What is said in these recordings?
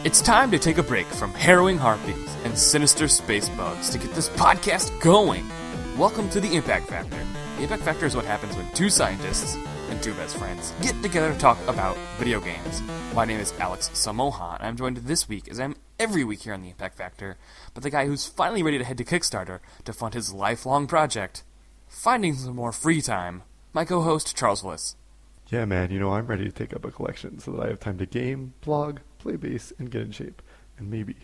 It's time to take a break from harrowing heartbeats and sinister space bugs to get this podcast going. Welcome to the Impact Factor. The Impact Factor is what happens when two scientists and two best friends get together to talk about video games. My name is Alex Samocha, and I'm joined this week, as I am every week here on the Impact Factor, by the guy who's finally ready to head to Kickstarter to fund his lifelong project, finding some more free time, my co-host, Charles Fliss. Yeah, man, I'm ready to take up a collection so that I have time to game, blog, play bass, and get in shape. And maybe,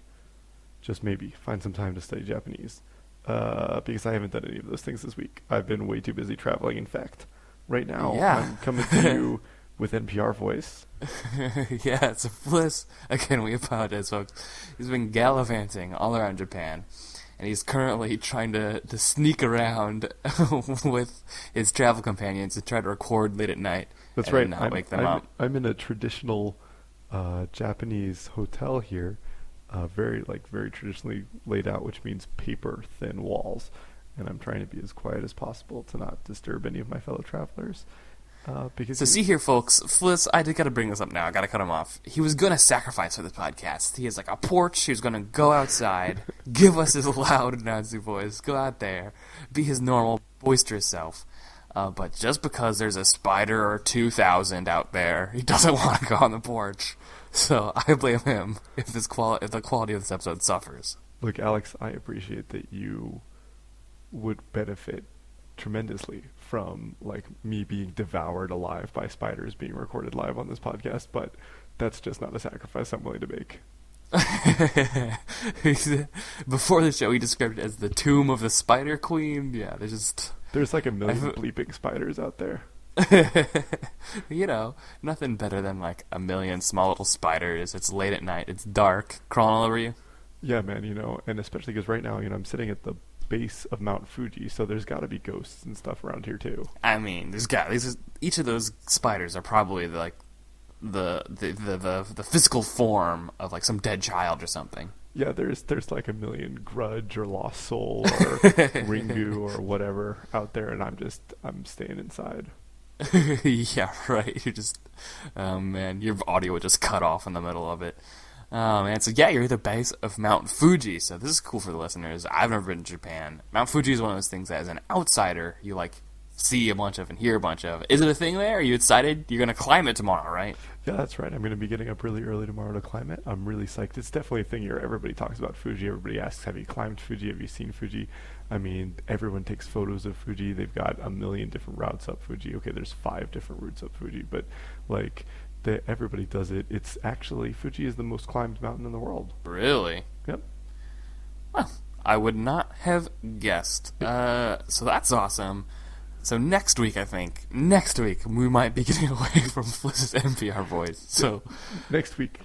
just maybe, find some time to study Japanese. Because I haven't done any of those things this week. I've been way too busy traveling. In fact, right now, I'm coming to you with NPR voice. Yeah, it's a Fliss. Again, we apologize, folks. He's been gallivanting all around Japan. And he's currently trying to sneak around with his travel companions to try to record late at night. That's and right. Not wake them up. I'm in a traditional Japanese hotel here, very traditionally laid out, which means paper thin walls. And I'm trying to be as quiet as possible to not disturb any of my fellow travelers. See here, folks, Fliss, I did gotta bring this up now. I gotta cut him off. He was gonna sacrifice for this podcast. He has a porch. He was gonna go outside, give us his loud announcing voice, go out there, be his normal boisterous self. But just because there's a spider or 2,000 out there, he doesn't want to go on the porch. So I blame him if the quality of this episode suffers. Look, Alex, I appreciate that you would benefit tremendously from me being devoured alive by spiders being recorded live on this podcast, but that's just not a sacrifice I'm willing to make. Before the show, he described it as the tomb of the Spider Queen. Yeah, there's a million bleeping spiders out there. Nothing better than a million small little spiders. It's late at night. It's dark, crawling all over you. Yeah, man. And especially because right now, I'm sitting at the base of Mount Fuji, so there's got to be ghosts and stuff around here too. I mean, each of those spiders are probably the physical form of some dead child or something. Yeah, there's a million Grudge or Lost Soul or Ringu or whatever out there, and I'm staying inside. Yeah, right. Oh man, your audio would just cut off in the middle of it. Oh man, so yeah, you're at the base of Mount Fuji, so this is cool for the listeners. I've never been to Japan. Mount Fuji is one of those things that as an outsider, you see a bunch of and hear a bunch of. Is it a thing there? Are you excited? You're going to climb it tomorrow, right? Yeah, that's right. I'm going to be getting up really early tomorrow to climb it. I'm really psyched. It's definitely a thing here. Everybody talks about Fuji. Everybody asks, have you climbed Fuji? Have you seen Fuji? I mean, everyone takes photos of Fuji. They've got a million different routes up Fuji. Okay, there's 5 different routes up Fuji, but everybody does it. It's actually, Fuji is the most climbed mountain in the world. Really? Yep. Well, I would not have guessed. So that's awesome. So next week, we might be getting away from Fliss's NPR voice. So next week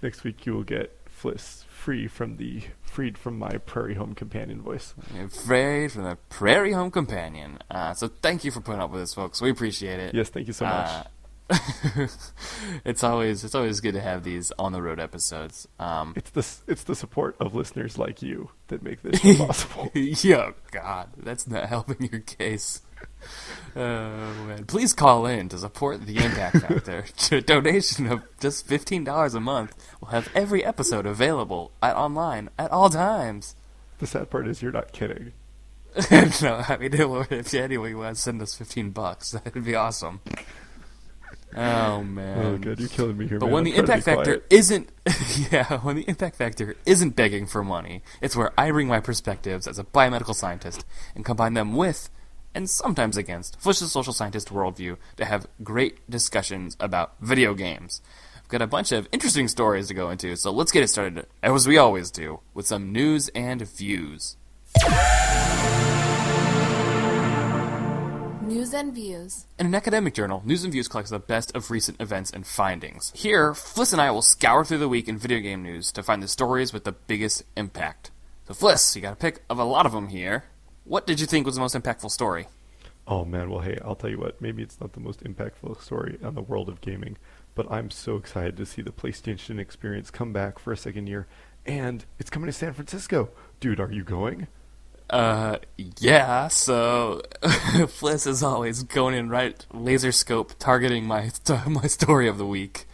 you will get Fliss freed from my Prairie Home Companion voice. Freed from the Prairie Home Companion. So thank you for putting up with us, folks. We appreciate it. Yes, thank you so much. It's always good to have these on the road episodes. It's the support of listeners like you that make this show possible. Yeah, God, that's not helping your case. Man. Please call in to support the Impact Factor. A donation of just $15 a month will have every episode available online at all times. The sad part is you're not kidding. No, I mean, if anyone wants to send us $15, that'd be awesome. Oh man! Oh good, you're killing me here. But man. when the Impact Factor isn't, when the Impact Factor isn't begging for money, it's where I bring my perspectives as a biomedical scientist and combine them with, and sometimes against, Fliss's social scientist worldview to have great discussions about video games. I've got a bunch of interesting stories to go into, so let's get it started, as we always do, with some news and views. News and Views. In an academic journal, News and Views collects the best of recent events and findings. Here, Fliss and I will scour through the week in video game news to find the stories with the biggest impact. So Fliss, you got a pick of a lot of them here. What did you think was the most impactful story? Oh man, well hey, I'll tell you what, maybe it's not the most impactful story on the world of gaming, but I'm so excited to see the PlayStation experience come back for a second year, and it's coming to San Francisco. Dude, are you going? Yeah, so Fliss is always going in right laser scope targeting my story of the week.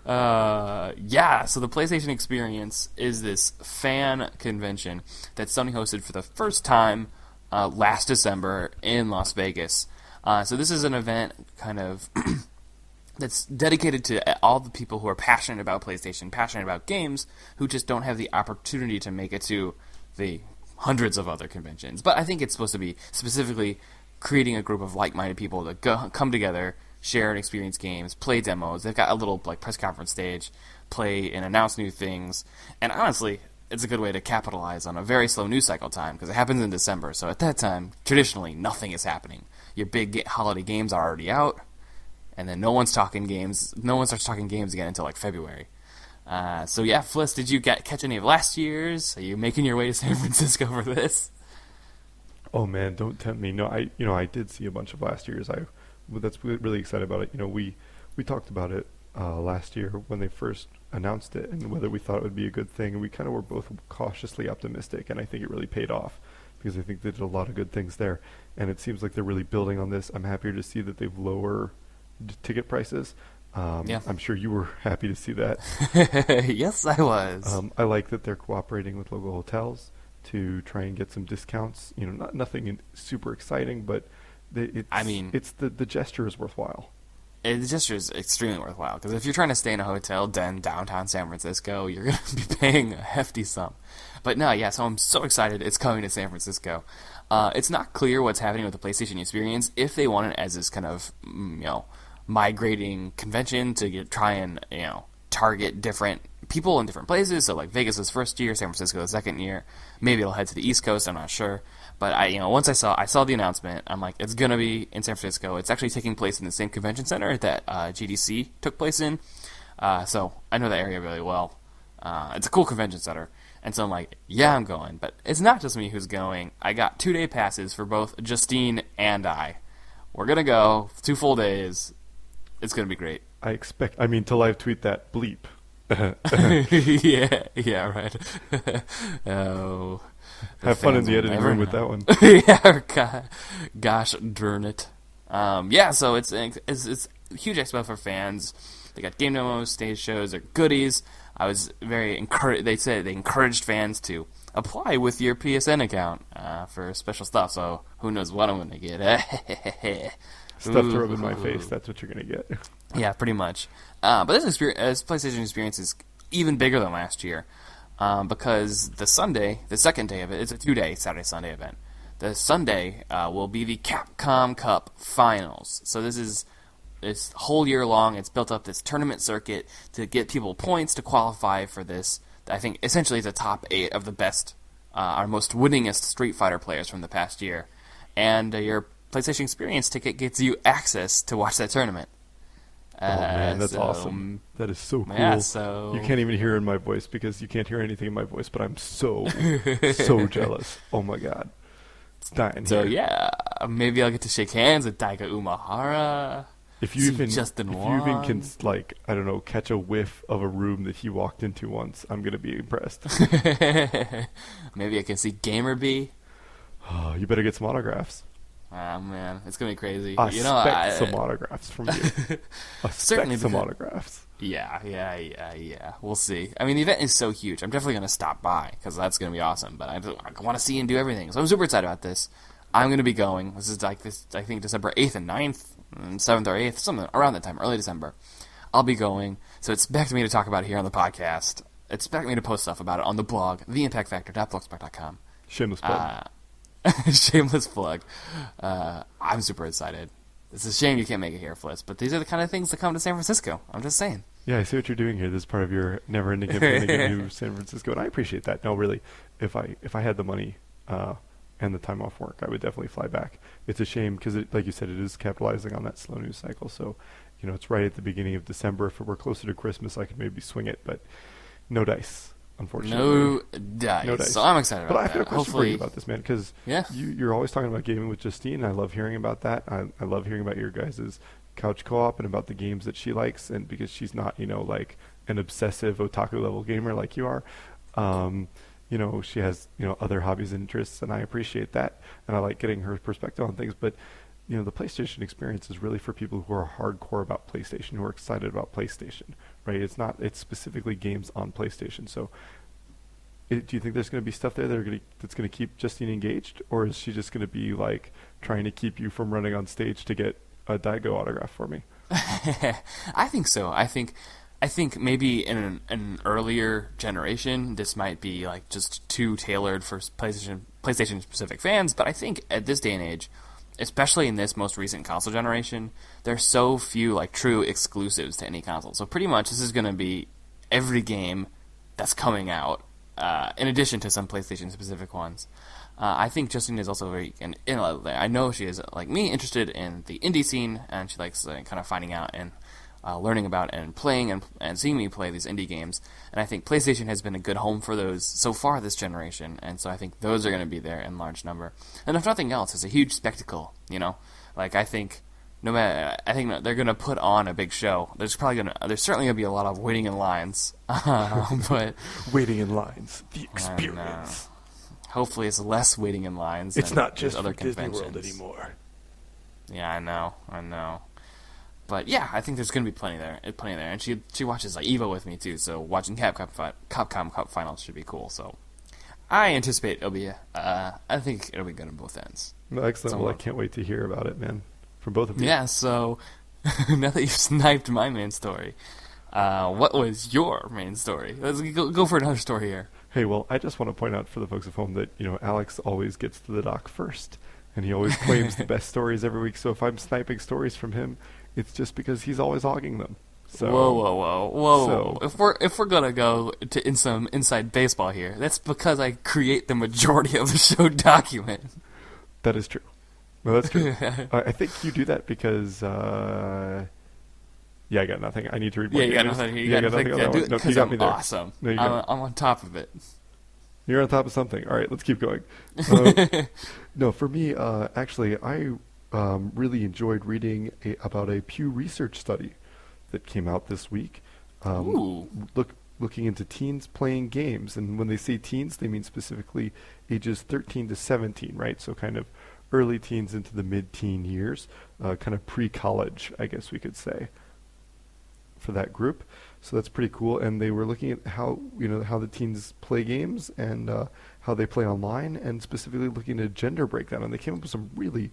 Yeah, so the PlayStation Experience is this fan convention that Sony hosted for the first time last December in Las Vegas. So this is an event kind of that's dedicated to all the people who are passionate about PlayStation, passionate about games, who just don't have the opportunity to make it to the hundreds of other conventions. But I think it's supposed to be specifically creating a group of like-minded people that come together, share and experience games, play demos. They've got a little like press conference stage, play and announce new things. And honestly, it's a good way to capitalize on a very slow news cycle time because it happens in December. So at that time, traditionally, nothing is happening. Your big holiday games are already out, and then no one's talking games. No one starts talking games again until like February. So yeah, Fliss, did you catch any of last year's? Are you making your way to San Francisco for this? Oh man, don't tempt me. No, I did see a bunch of last year's. That's really excited about it. We talked about it last year when they first announced it and whether we thought it would be a good thing. And we kind of were both cautiously optimistic, and I think it really paid off because I think they did a lot of good things there. And it seems like they're really building on this. I'm happier to see that they've lowered ticket prices. Yeah. I'm sure you were happy to see that. Yes, I was. I like that they're cooperating with local hotels to try and get some discounts. Nothing super exciting, but the gesture is worthwhile. The gesture is extremely worthwhile because if you're trying to stay in a hotel in downtown San Francisco, you're going to be paying a hefty sum. But no, yeah, so I'm so excited it's coming to San Francisco. It's not clear what's happening with the PlayStation Experience, if they want it as this kind of, migrating convention to try and, target different people in different places. So like Vegas is first year, San Francisco the second year. Maybe it'll head to the East Coast, I'm not sure. But once I saw the announcement, I'm like, it's gonna be in San Francisco. It's actually taking place in the same convention center that GDC took place in. So I know that area really well. It's a cool convention center. And so I'm like, yeah, I'm going. But it's not just me who's going. I got 2-day passes for both Justine and I. We're going to go 2 full days. It's going to be great. To live tweet that bleep. yeah, right. Oh. Have fun in the editing room with that one. Yeah, gosh darn it. So it's a huge expo for fans. They got game demos, stage shows, or goodies. I was very encouraged. They said they encouraged fans to apply with your PSN account for special stuff. So who knows what I'm going to get? Stuff to rub in my face. That's what you're going to get. Yeah, pretty much. But this PlayStation Experience is even bigger than last year because the Sunday, the second day of it, it's a 2-day Saturday-Sunday event. The Sunday will be the Capcom Cup Finals. So this whole year long, it's built up this tournament circuit to get people points to qualify for this. I think essentially it's a top 8 of the best, our most winningest Street Fighter players from the past year. And your PlayStation Experience ticket gets you access to watch that tournurnament. Oh man, that's awesome. That is so cool. Yeah, so you can't even hear in my voice because you can't hear anything in my voice, but I'm so jealous. Oh my god. It's dying here. So yeah, maybe I'll get to shake hands with Daiga Umehara. If you even can, like, I don't know, catch a whiff of a room that he walked into once, I'm going to be impressed. Maybe I can see Gamer B. Oh, you better get some autographs. Oh, man. It's going to be crazy. I expect some autographs from you. Certainly some autographs. Yeah. We'll see. I mean, the event is so huge. I'm definitely going to stop by because that's going to be awesome. But I want to see and do everything. So I'm super excited about this. I'm going to be going. This is I think December 8th and 9th. 7th or 8th, something around that time, early December. I'll be going, so expect me to talk about it here on the podcast. Expect me to post stuff about it on the blog, theimpactfactor.blogspot.com. Shameless plug. Shameless plug. I'm super excited. It's a shame you can't make it here, Fliss, but these are the kind of things that come to San Francisco. I'm just saying. Yeah, I see what you're doing here. This is part of your never-ending commitment to New San Francisco, and I appreciate that. No, really, if I had the money and the time off work, I would definitely fly back. It's a shame because, like you said, it is capitalizing on that slow news cycle. So, it's right at the beginning of December. If it were closer to Christmas, I could maybe swing it, but no dice, unfortunately. No dice. So I'm excited about that. But I've got a question for you about this, man, because yeah. you're always talking about gaming with Justine. I love hearing about that. I love hearing about your guys' couch co-op and about the games that she likes, and because she's not, like an obsessive otaku level gamer like you are. She has, other hobbies and interests, and I appreciate that, and I like getting her perspective on things. But, the PlayStation experience is really for people who are hardcore about PlayStation, who are excited about PlayStation, right? It's specifically games on PlayStation. So do you think there's going to be stuff there that's going to keep Justine engaged, or is she just going to be like trying to keep you from running on stage to get a Daigo autograph for me? I think so. I think maybe in an earlier generation, this might be like just too tailored for PlayStation specific fans. But I think at this day and age, especially in this most recent console generation, there's so few like true exclusives to any console. So pretty much this is going to be every game that's coming out, in addition to some PlayStation specific ones. I think Justine is also I know she is, like me, interested in the indie scene, and she likes kind of finding out and learning about and playing and seeing me play these indie games. And I think PlayStation has been a good home for those so far this generation, and so I think those are going to be there in large number. And if nothing else, it's a huge spectacle, Like, I think they're going to put on a big show. There's certainly going to be a lot of waiting in lines, but waiting in lines, the experience. Hopefully it's less waiting in lines. It's than not just other Disney conventions. World anymore. Yeah, I know. But yeah, I think there's going to be plenty there. And she watches like EVO with me too, so watching Capcom Cup finals should be cool. So I anticipate it'll be. I think it'll be good on both ends. Well, excellent. Well, I can't wait to hear about it, man, from both of you. Yeah. So now that you've sniped my main story, what was your main story? Let's go for another story here. Hey, well, I just want to point out for the folks at home that Alex always gets to the doc first, and he always claims the best stories every week. So if I'm sniping stories from him, it's just because he's always hogging them. So, whoa! If we're gonna go in some inside baseball here, that's because I create the majority of the show document. That is true. No, that's true. I think you do that because. Yeah, I got nothing. I need to read more. Yeah, you got nothing. You got nothing. I do it because I'm awesome. No, I'm on top of it. You're on top of something. All right, let's keep going. No, for me, actually, I really enjoyed reading about a Pew Research study that came out this week. Looking into teens playing games. And when they say teens, they mean specifically ages 13 to 17, right? So kind of early teens into the mid-teen years, kind of pre-college, I guess we could say, for that group. So that's pretty cool. And they were looking at how the teens play games and how they play online, and specifically looking at gender breakdown. And they came up with some really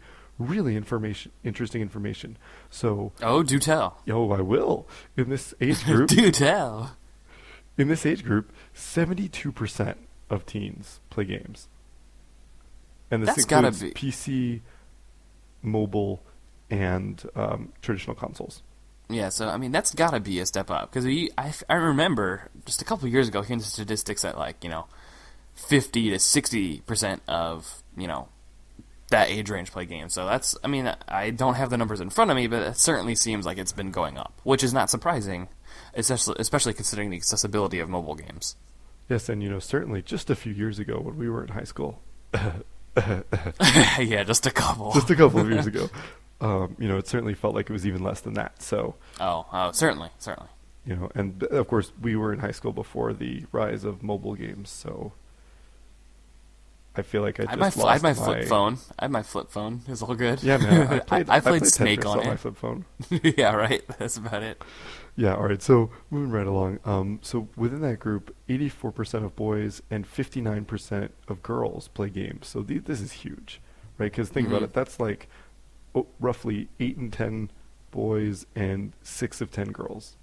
interesting information. So do tell. Oh, I will. In this age group, do tell. In this age group, 72% of teens play games, and this includes PC, mobile, and traditional consoles. Yeah, so I mean that's got to be a step up, because I remember just a couple of years ago hearing the statistics that 50 to 60% of that age range play games. So that's, I mean, I don't have the numbers in front of me, but it certainly seems like it's been going up, which is not surprising, especially considering the accessibility of mobile games. Yes, and certainly just a few years ago when we were in high school. Yeah, just a couple of years ago. It certainly felt like it was even less than that. So. Oh, certainly. And of course we were in high school before the rise of mobile games, so. I feel like I had my flip phone. I had my flip phone. It was all good. Yeah, man. I played Snake on it. My flip phone. Yeah, right. That's about it. Yeah, all right. So moving right along. So within that group, 84% of boys and 59% of girls play games. So this is huge, right? Because think about it. That's like roughly 8 in 10 boys and 6 of 10 girls.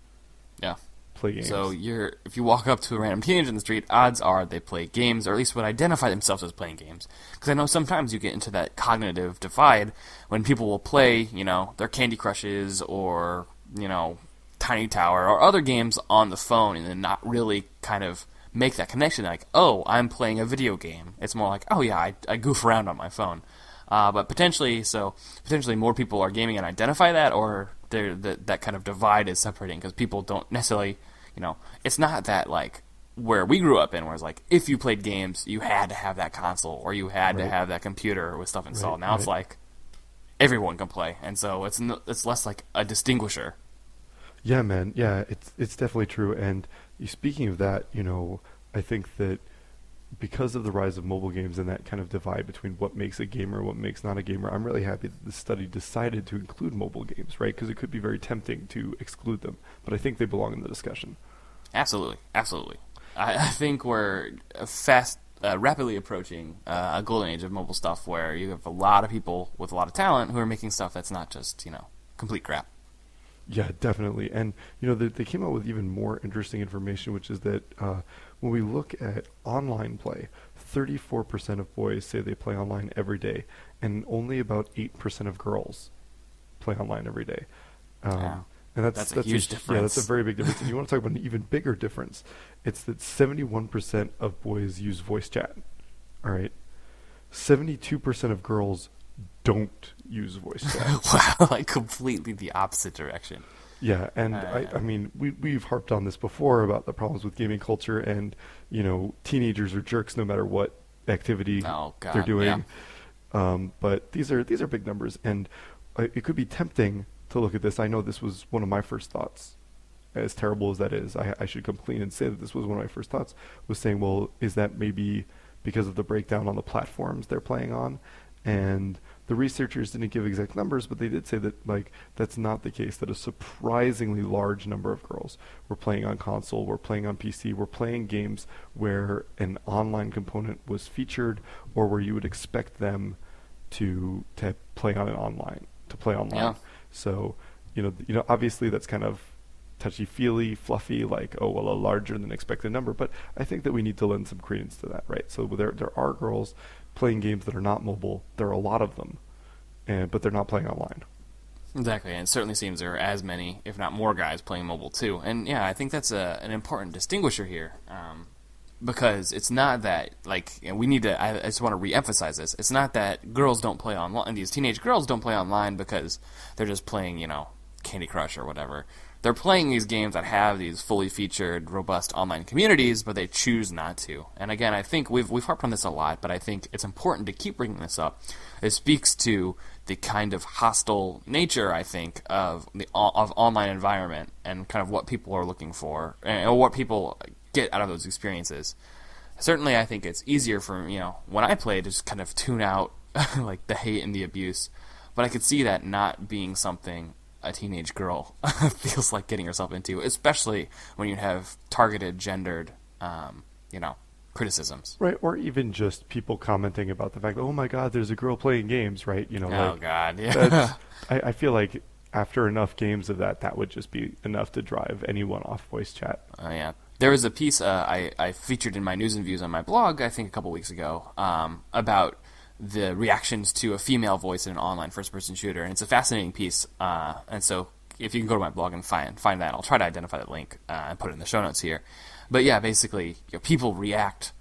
Yeah. Play games. So if you walk up to a random teenager in the street, odds are they play games, or at least would identify themselves as playing games. Because I know sometimes you get into that cognitive divide when people will play, their Candy Crushes or, Tiny Tower or other games on the phone, and then not really kind of make that connection like, oh, I'm playing a video game. It's more like, oh yeah, I goof around on my phone. But potentially more people are gaming and identify that, or that kind of divide is separating because people don't necessarily, it's not that like where we grew up in, where it's like if you played games, you had to have that console or you had to have that computer with stuff installed. Now it's like everyone can play, and so it's less like a distinguisher. Yeah, man. Yeah, it's definitely true. And speaking of that, I think that because of the rise of mobile games and that kind of divide between what makes a gamer and what makes not a gamer, I'm really happy that the study decided to include mobile games, right? Because it could be very tempting to exclude them, but I think they belong in the discussion. Absolutely. I think we're rapidly approaching a golden age of mobile stuff where you have a lot of people with a lot of talent who are making stuff that's not just, complete crap. Yeah, definitely. And, they came out with even more interesting information, which is that when we look at online play, 34% of boys say they play online every day, and only about 8% of girls play online every day. Yeah. And that's a huge difference. Yeah, that's a very big difference. And you want to talk about an even bigger difference. It's that 71% of boys use voice chat. All right. 72% of girls don't use voice chat. Wow, like completely the opposite direction. Yeah, and I mean, we've harped on this before about the problems with gaming culture, and teenagers are jerks no matter what activity they're doing. Yeah. But these are big numbers, and it could be tempting to look at this. I know this was one of my first thoughts. As terrible as that is, I should come clean and say that this was one of my first thoughts. Was saying, well, is that maybe because of the breakdown on the platforms they're playing on? And the researchers didn't give exact numbers, but they did say that that's not the case, that a surprisingly large number of girls were playing on console, were playing on PC, were playing games where an online component was featured or where you would expect them to play online. Yeah. So, obviously that's kind of touchy-feely, fluffy, like, oh, well, a larger than expected number, but I think that we need to lend some credence to that, right? So there are girls playing games that are not mobile. There are a lot of them, but they're not playing online. Exactly, and it certainly seems there are as many, if not more, guys playing mobile too. And yeah, I think that's an important distinguisher here, because it's not that we need to. I just want to re-emphasize this. It's not that girls don't play online. These teenage girls don't play online because they're just playing, Candy Crush or whatever. They're playing these games that have these fully featured, robust online communities, but they choose not to. And again, I think we've harped on this a lot, but I think it's important to keep bringing this up. It speaks to the kind of hostile nature, I think, of online environment and kind of what people are looking for or what people get out of those experiences. Certainly, I think it's easier for when I play to just kind of tune out like the hate and the abuse, but I could see that not being something a teenage girl feels like getting herself into, especially when you have targeted, gendered, criticisms. Right, or even just people commenting about the fact that, oh my God, there's a girl playing games, right? God, yeah. I feel like after enough games of that would just be enough to drive anyone off voice chat. Oh, yeah. There was a piece I featured in my news and views on my blog, I think a couple weeks ago, about the reactions to a female voice in an online first-person shooter, and it's a fascinating piece. And so, if you can go to my blog and find that, I'll try to identify the link and put it in the show notes here. But yeah, basically, people react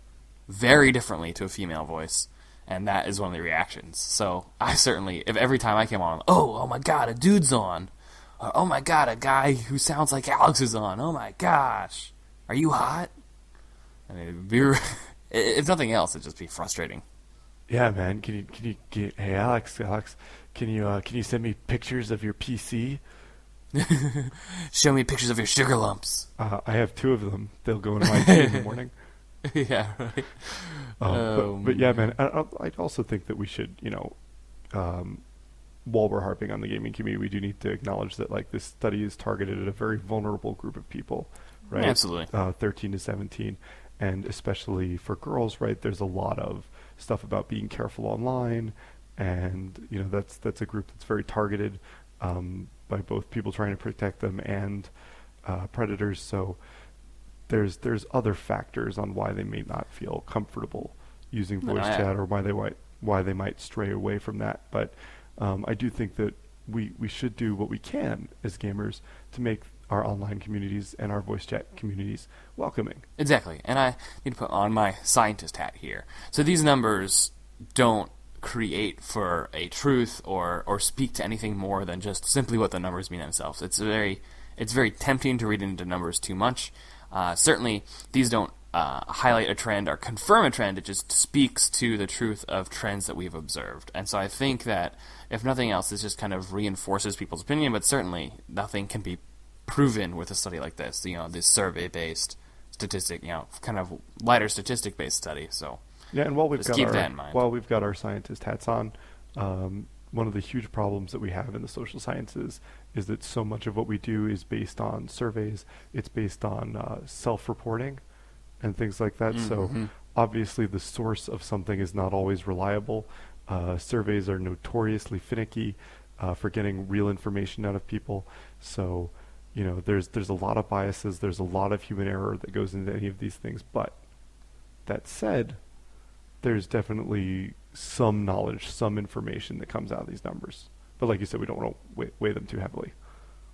very differently to a female voice, and that is one of the reactions. So I certainly, if every time I came on, oh my God, a dude's on, or oh my God, a guy who sounds like Alex is on. Oh my gosh, are you hot? I mean, if nothing else, it'd just be frustrating. Yeah, man. Can you hey Alex, can you send me pictures of your PC? Show me pictures of your sugar lumps. I have 2 of them. They'll go into my tea in the morning. Yeah, right. But yeah, man. I also think that we should, while we're harping on the gaming community, we do need to acknowledge that this study is targeted at a very vulnerable group of people, right? Absolutely. 13 to 17, and especially for girls, right? There's a lot of stuff about being careful online, and that's a group that's very targeted by both people trying to protect them and predators. So there's other factors on why they may not feel comfortable using voice chat, or why they might stray away from that. But I do think that we should do what we can as gamers to make our online communities and our voice chat communities welcoming. Exactly. And I need to put on my scientist hat here. So these numbers don't create for a truth or speak to anything more than just simply what the numbers mean themselves. It's very tempting to read into numbers too much. Certainly, these don't highlight a trend or confirm a trend. It just speaks to the truth of trends that we've observed. And so I think that, if nothing else, this just kind of reinforces people's opinion, but certainly nothing can be proven with a study like this, this survey-based statistic, kind of lighter statistic-based study. So yeah, and while we've just got keep our that in mind. while we've got our scientist hats on, one of the huge problems that we have in the social sciences is that so much of what we do is based on surveys. It's based on self-reporting and things like that. So obviously the source of something is not always reliable. Surveys are notoriously finicky for getting real information out of people. So, there's a lot of biases. There's a lot of human error that goes into any of these things. But that said, there's definitely some knowledge, some information that comes out of these numbers. But like you said, we don't want to weigh them too heavily.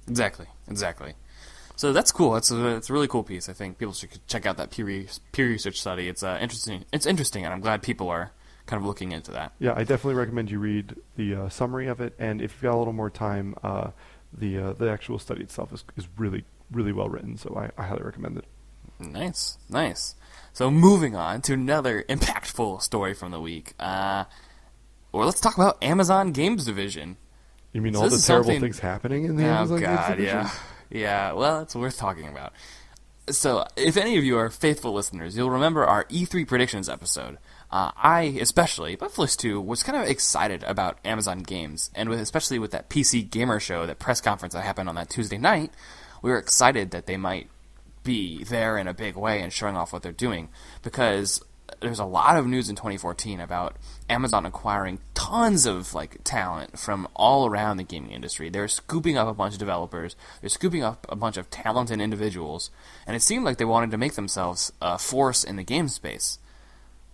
Exactly. So that's cool. It's a really cool piece. I think people should check out that peer research study. It's interesting. It's interesting, and I'm glad people are kind of looking into that. Yeah, I definitely recommend you read the summary of it, and if you've got a little more time, the actual study itself is really, really well written, so I highly recommend it. Nice. So moving on to another impactful story from the week. Well, let's talk about Amazon Games Division. You mean all the terrible things happening in the Amazon Games Division? Yeah, well, it's worth talking about. So, if any of you are faithful listeners, you'll remember our E3 predictions episode. I, especially, but Fliss too, was kind of excited about Amazon Games, and especially with that PC Gamer Show, that press conference that happened on that Tuesday night, we were excited that they might be there in a big way and showing off what they're doing, because there's a lot of news in 2014 about Amazon acquiring tons of talent from all around the gaming industry. They're scooping up a bunch of developers. They're scooping up a bunch of talented individuals, and it seemed like they wanted to make themselves a force in the game space.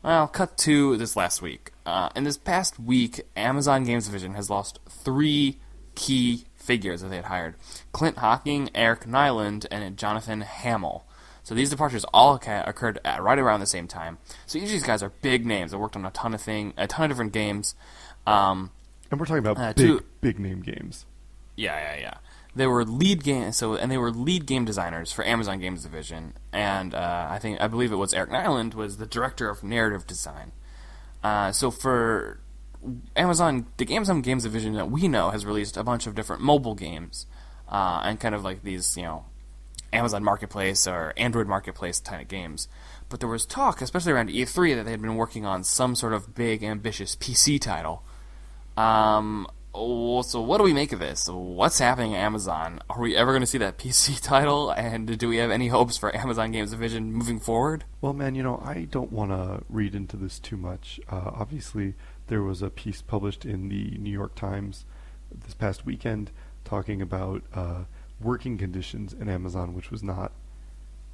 Well, cut to this last week. In this past week, Amazon Games Division has lost 3 key figures that they had hired: Clint Hocking, Eric Nyland, and Jonathan Hamill. So these departures all occurred at right around the same time. So each of these guys are big names. They worked on a ton of different games. And we're talking about big name games. Yeah. They were lead game designers for Amazon Games Division, and I believe it was Eric Nyland was the director of narrative design. So for Amazon, the Amazon Games Division that we know has released a bunch of different mobile games, and kind of like these, Amazon Marketplace or Android Marketplace kind of games. But there was talk, especially around E3, that they had been working on some sort of big, ambitious PC title. So what do we make of this? What's happening at Amazon? Are we ever going to see that PC title? And do we have any hopes for Amazon Games Division moving forward? Well, man, I don't want to read into this too much. Obviously, there was a piece published in the New York Times this past weekend talking about working conditions in Amazon, which was not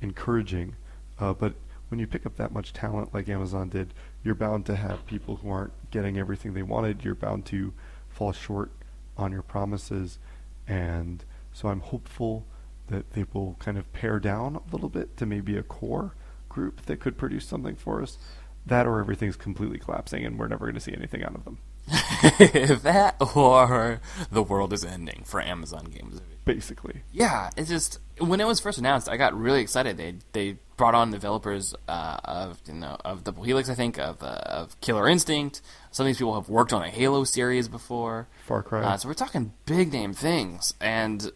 encouraging. But when you pick up that much talent like Amazon did, you're bound to have people who aren't getting everything they wanted. You're bound to fall short on your promises. And so I'm hopeful that they will kind of pare down a little bit to maybe a core group that could produce something for us. That or everything's completely collapsing and we're never going to see anything out of them. That or the world is ending for Amazon Games. Basically. Yeah, it's just, when it was first announced, I got really excited. They brought on developers of Double Helix, I think, of Killer Instinct. Some of these people have worked on a Halo series before. Far Cry. So we're talking big name things, and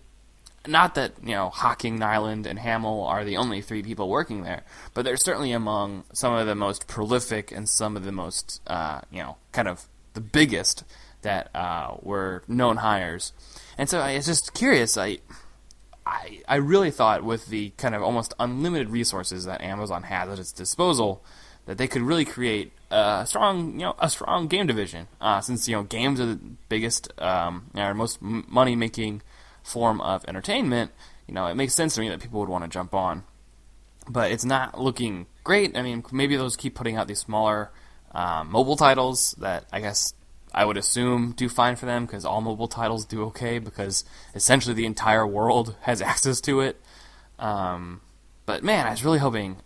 not that Hocking, Nyland, and Hamill are the only 3 people working there, but they're certainly among some of the most prolific and some of the most kind of the biggest that were known hires. And so I was just curious. I really thought with the kind of almost unlimited resources that Amazon has at its disposal, that they could really create a strong game division. Since games are the biggest, or most money-making form of entertainment, it makes sense to me that people would want to jump on. But it's not looking great. I mean, maybe they'll just keep putting out these smaller mobile titles that I guess I would assume do fine for them, because all mobile titles do okay, because essentially the entire world has access to it. But man, I was really hoping.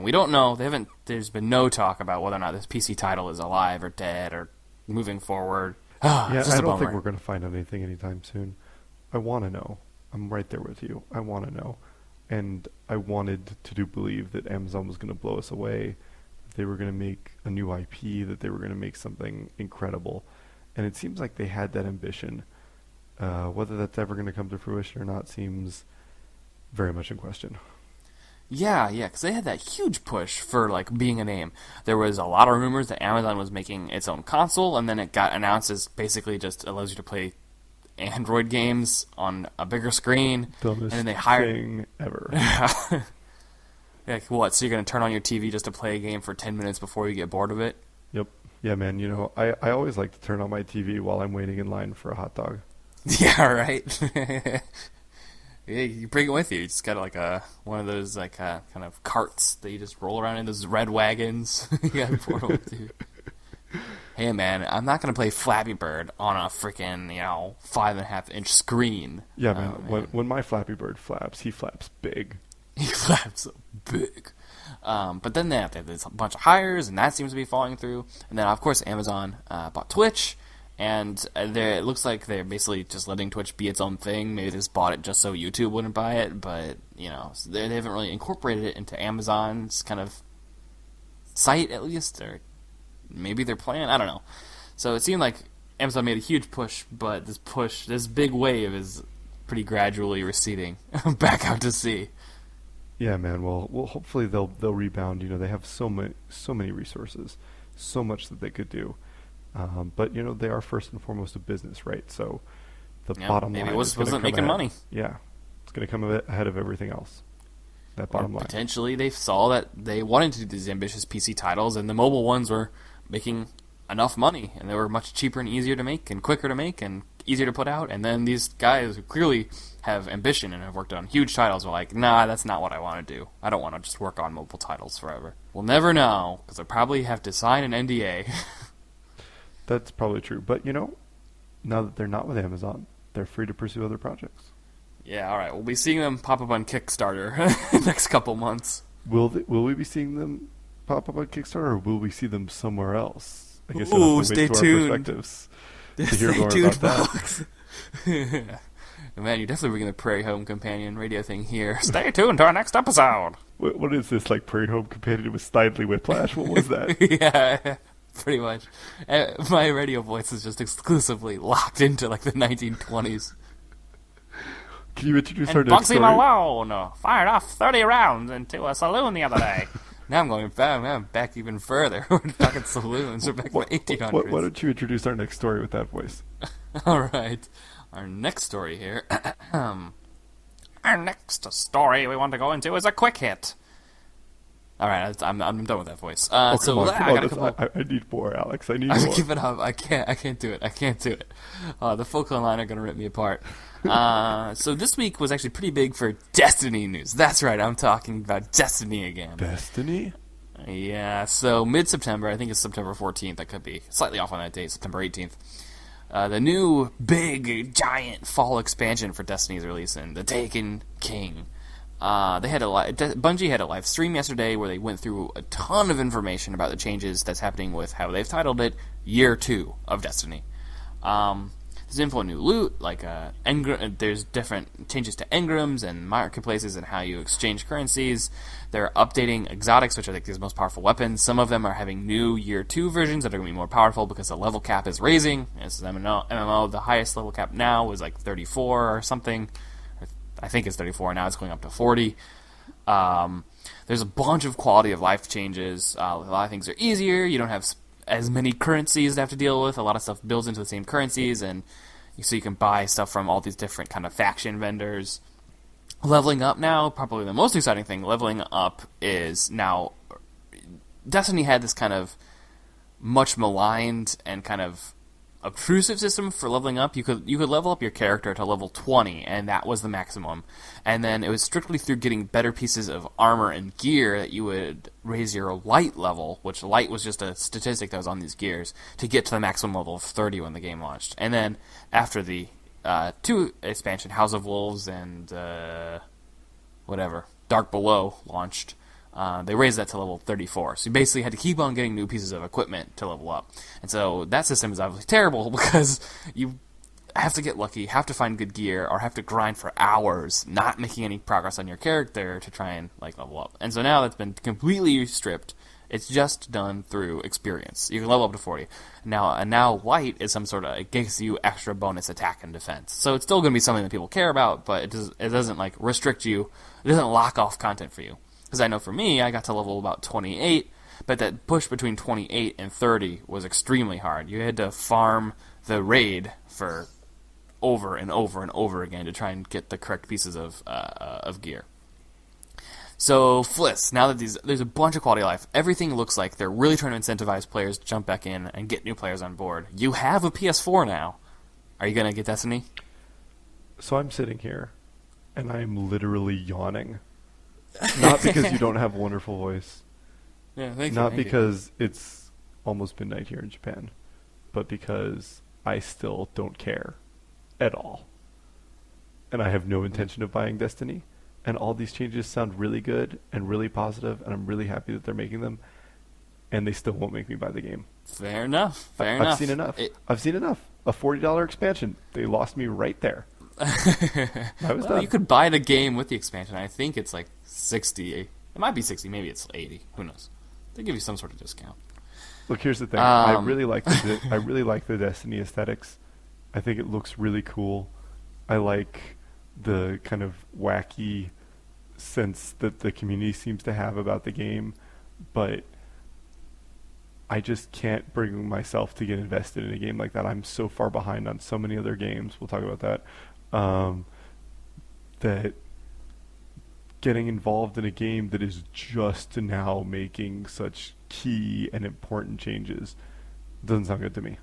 We don't know. There's been no talk about whether or not this PC title is alive or dead or moving forward. Yeah, I don't think we're going to find out anything anytime soon. I want to know. I'm right there with you. I want to know. And I wanted to believe that Amazon was going to blow us away, that they were going to make a new IP, that they were going to make something incredible. And it seems like they had that ambition. Whether that's ever going to come to fruition or not seems very much in question. Yeah, because they had that huge push for, like, being a name. There was a lot of rumors that Amazon was making its own console, and then it got announced as basically just allows you to play Android games on a bigger screen. Dumbest and then they hired thing ever. Like, what, so you're going to turn on your TV just to play a game for 10 minutes before you get bored of it? Yep. Yeah, man, I always like to turn on my TV while I'm waiting in line for a hot dog. Yeah, right? Yeah, you bring it with you. You just got like one of those like kind of carts that you just roll around in, those red wagons. You got to pour it with you. Hey man, I'm not gonna play Flappy Bird on a freaking 5.5-inch screen. Yeah, man. When my Flappy Bird flaps, he flaps big. He flaps big. But then there's a bunch of hires, and that seems to be falling through. And then of course Amazon bought Twitch. And it looks like they're basically just letting Twitch be its own thing. Maybe they just bought it just so YouTube wouldn't buy it. But, they haven't really incorporated it into Amazon's kind of site, at least. Or maybe their plan. I don't know. So it seemed like Amazon made a huge push, but this big wave is pretty gradually receding back out to sea. Yeah, man. Well, hopefully they'll rebound. They have so many resources, so much that they could do. But they are first and foremost a business, right? So the bottom line wasn't making money. Yeah, it's going to come ahead of everything else. That bottom line. Potentially, they saw that they wanted to do these ambitious PC titles, and the mobile ones were making enough money, and they were much cheaper and easier to make, and quicker to make, and easier to put out. And then these guys who clearly have ambition and have worked on huge titles were like, nah, that's not what I want to do. I don't want to just work on mobile titles forever. We'll never know, because I probably have to sign an NDA. That's probably true. But, now that they're not with Amazon, they're free to pursue other projects. Yeah, all right. We'll be seeing them pop up on Kickstarter next couple months. Will we be seeing them pop up on Kickstarter, or will we see them somewhere else? I guess we'll have to wait stay to tuned. Our perspectives to hear more about that. Man, you're definitely bringing the Prairie Home Companion radio thing here. Stay tuned to our next episode. What is this, like Prairie Home Companion with Snidely Whiplash? What was that? Yeah. Pretty much. My radio voice is just exclusively locked into like the 1920s. Can you introduce our next Bugsy story? Malone fired off 30 rounds into a saloon the other day. Now I'm back even further. We're talking saloons. We're back in the 1800s. Why don't you introduce our next story with that voice? All right. Our next story here. Our next story we want to go into is a quick hit. All right, I'm done with that voice. Come on, I need more, Alex. I need more. Give it up. I can't do it. The folk online are going to rip me apart. So this week was actually pretty big for Destiny news. That's right, I'm talking about Destiny again. Destiny? Yeah, so mid-September, I think it's September 14th. I could be slightly off on that date, September 18th. The new big, giant fall expansion for Destiny is releasing, The Taken King. Bungie had a live stream yesterday where they went through a ton of information about the changes that's happening with how they've titled it Year 2 of Destiny. There's info on new loot, like there's different changes to engrams and marketplaces and how you exchange currencies. They're updating exotics, which I think is the most powerful weapons. Some of them are having new Year 2 versions that are going to be more powerful because the level cap is raising. This is MMO. The highest level cap now was like 34 or something. I think it's 34, now it's going up to 40. There's a bunch of quality of life changes. A lot of things are easier. You don't have as many currencies to have to deal with. A lot of stuff builds into the same currencies, and so you can buy stuff from all these different kind of faction vendors. Leveling up now, probably the most exciting thing, leveling up is now... Destiny had this kind of much maligned and kind of obtrusive system for leveling up. You could level up your character to level 20, and that was the maximum. And then it was strictly through getting better pieces of armor and gear that you would raise your light level, which light was just a statistic that was on these gears, to get to the maximum level of 30 when the game launched. And then after the 2 expansion, House of Wolves and Dark Below launched, they raised that to level 34. So you basically had to keep on getting new pieces of equipment to level up. And so that system is obviously terrible because you have to get lucky, have to find good gear, or have to grind for hours, not making any progress on your character to try and level up. And so now that's been completely stripped. It's just done through experience. You can level up to 40. Now light is some sort of, it gives you extra bonus attack and defense. So it's still going to be something that people care about, but it doesn't restrict you. It doesn't lock off content for you. Because I know for me, I got to level about 28, but that push between 28 and 30 was extremely hard. You had to farm the raid for over and over and over again to try and get the correct pieces of gear. So, Fliss, now that there's a bunch of quality of life, everything looks like they're really trying to incentivize players to jump back in and get new players on board. You have a PS4 now. Are you going to get Destiny? So I'm sitting here, and I'm literally yawning. Not because you don't have a wonderful voice. Yeah, thank you. Not because it's almost midnight here in Japan, but because I still don't care at all. And I have no intention of buying Destiny. And all these changes sound really good and really positive, and I'm really happy that they're making them. And they still won't make me buy the game. Fair enough. I've seen enough. I've seen enough. A $40 expansion. They lost me right there. I was done. You could buy the game with the expansion. I think it's like 60. It might be 60. Maybe it's 80. Who knows? They give you some sort of discount. Look, here's the thing. I really like the Destiny aesthetics. I think it looks really cool. I like the kind of wacky sense that the community seems to have about the game, but I just can't bring myself to get invested in a game like that. I'm so far behind on so many other games. We'll talk about that. That getting involved in a game that is just now making such key and important changes doesn't sound good to me.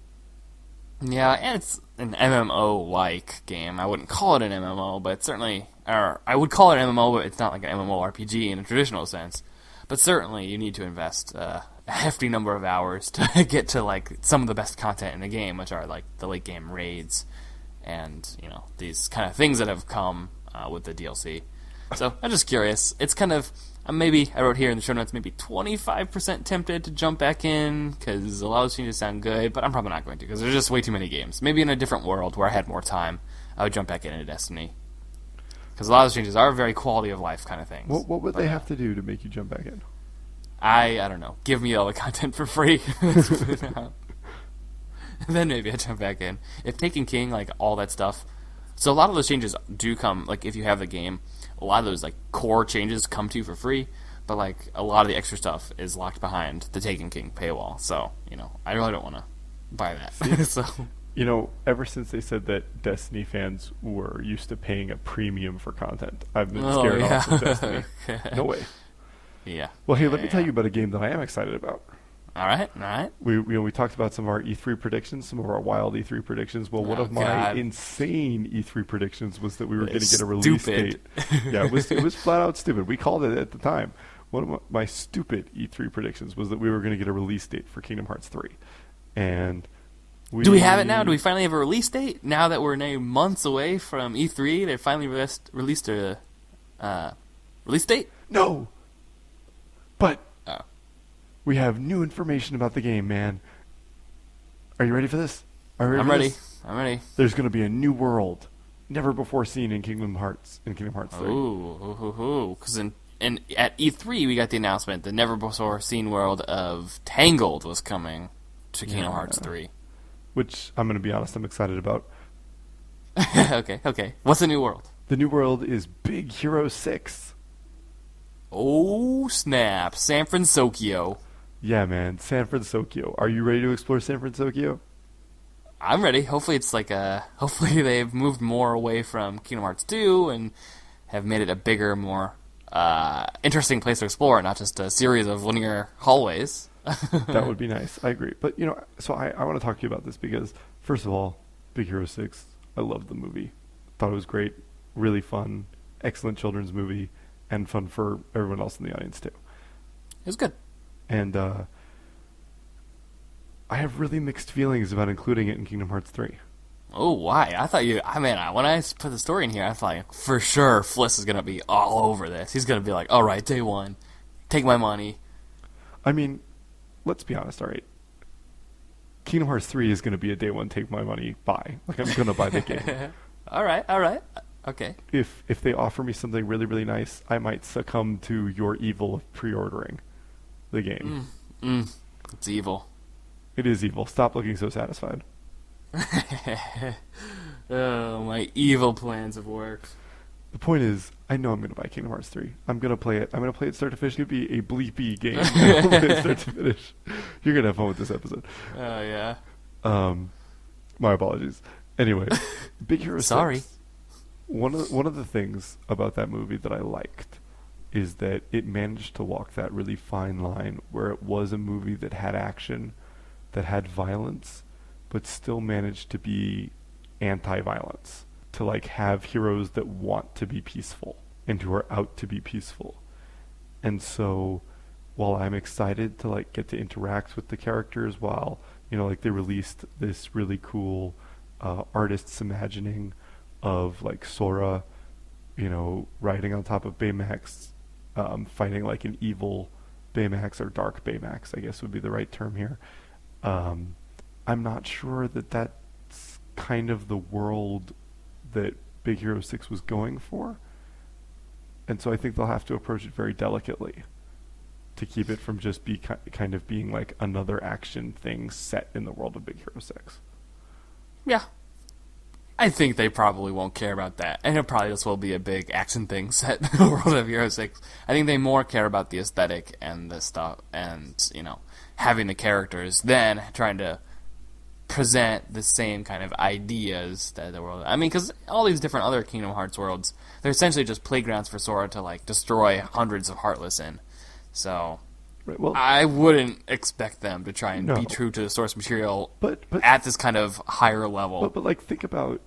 Yeah, and it's an MMO-like game. I wouldn't call it an MMO, but certainly... Or I would call it an MMO, but it's not like an MMORPG in a traditional sense. But certainly you need to invest a hefty number of hours to get to like some of the best content in the game, which are like the late-game raids and, you know, these kind of things that have come with the DLC. So I'm just curious. It's kind of... maybe, I wrote here in the show notes, maybe 25% tempted to jump back in, because a lot of those changes sound good, but I'm probably not going to, because there's just way too many games. Maybe in a different world where I had more time, I would jump back into Destiny. Because a lot of those changes are very quality of life kind of things. What would they have to do to make you jump back in? I don't know. Give me all the content for free. Then maybe I'd jump back in. If Taken King, like, all that stuff... So a lot of those changes do come, like, if you have the game... A lot of those like core changes come to you for free, but like a lot of the extra stuff is locked behind the Taken King paywall. So, you know, I really don't want to buy that. So, you know, ever since they said that Destiny fans were used to paying a premium for content, I've been scared off of Destiny. No way. Yeah. Well, hey, let me tell you about a game that I am excited about. All right. We talked about some of our E3 predictions, some of our wild E3 predictions. Well, one of my insane E3 predictions was that we were going to get a release date. Yeah, it was flat out stupid. We called it at the time. One of my stupid E3 predictions was that we were going to get a release date for Kingdom Hearts 3. And do we have it now? Do we finally have a release date? Now that we're now months away from E3, they finally released a release date? No. But... we have new information about the game, man. Are you ready for this? I'm ready. There's going to be a new world, never before seen in Kingdom Hearts 3. Ooh. Because at E3 we got the announcement the never before seen world of Tangled was coming to Kingdom Hearts 3. Which, I'm going to be honest, I'm excited about. Okay. What's the new world? The new world is Big Hero 6. Oh, snap. San Francisco. Yeah, man, San Francisco. Are you ready to explore San Francisco? I'm ready. Hopefully it's like hopefully they've moved more away from Kingdom Hearts 2 and have made it a bigger, more interesting place to explore, not just a series of linear hallways. That would be nice. I agree. But, you know, so I want to talk to you about this because, first of all, Big Hero 6, I loved the movie. Thought it was great, really fun, excellent children's movie, and fun for everyone else in the audience, too. It was good. And I have really mixed feelings about including it in Kingdom Hearts 3. Oh, why? I thought when I put the story in here, I thought, like, for sure Fliss is going to be all over this. He's going to be like, all right, day one, take my money. I mean, let's be honest, all right? Kingdom Hearts 3 is going to be a day one, take my money, buy. Like, I'm going to buy the game. All right. Okay. If they offer me something really, really nice, I might succumb to your evil of pre-ordering the game. It's evil. It is evil. Stop looking so satisfied. Oh, my evil plans have worked. The point is, I know I'm going to buy Kingdom Hearts 3. I'm going to play it. I'm going to play it start to finish. It's going to be a bleepy game. I'll play it start to finish. You're going to have fun with this episode. Oh, yeah. My apologies. Anyway, Big Hero 6. Sorry. One of the things about that movie that I liked is that it managed to walk that really fine line where it was a movie that had action, that had violence, but still managed to be anti-violence. To like have heroes that want to be peaceful and who are out to be peaceful. And so while I'm excited to like get to interact with the characters, while like they released this really cool artist's imagining of like Sora, riding on top of Baymax, fighting like an evil Baymax, or dark Baymax, I guess would be the right term here. I'm not sure that that's kind of the world that Big Hero 6 was going for. And so I think they'll have to approach it very delicately to keep it from just kind of being like another action thing set in the world of Big Hero 6. Yeah. I think they probably won't care about that. And it probably just will be a big action thing set in the world of Hero 6. I think they more care about the aesthetic and the stuff and, having the characters than trying to present the same kind of ideas that the world... I mean, because all these different other Kingdom Hearts worlds, they're essentially just playgrounds for Sora to, like, destroy hundreds of Heartless in. So... Right, well, I wouldn't expect them to try and be true to the source material but at this kind of higher level. But like, think about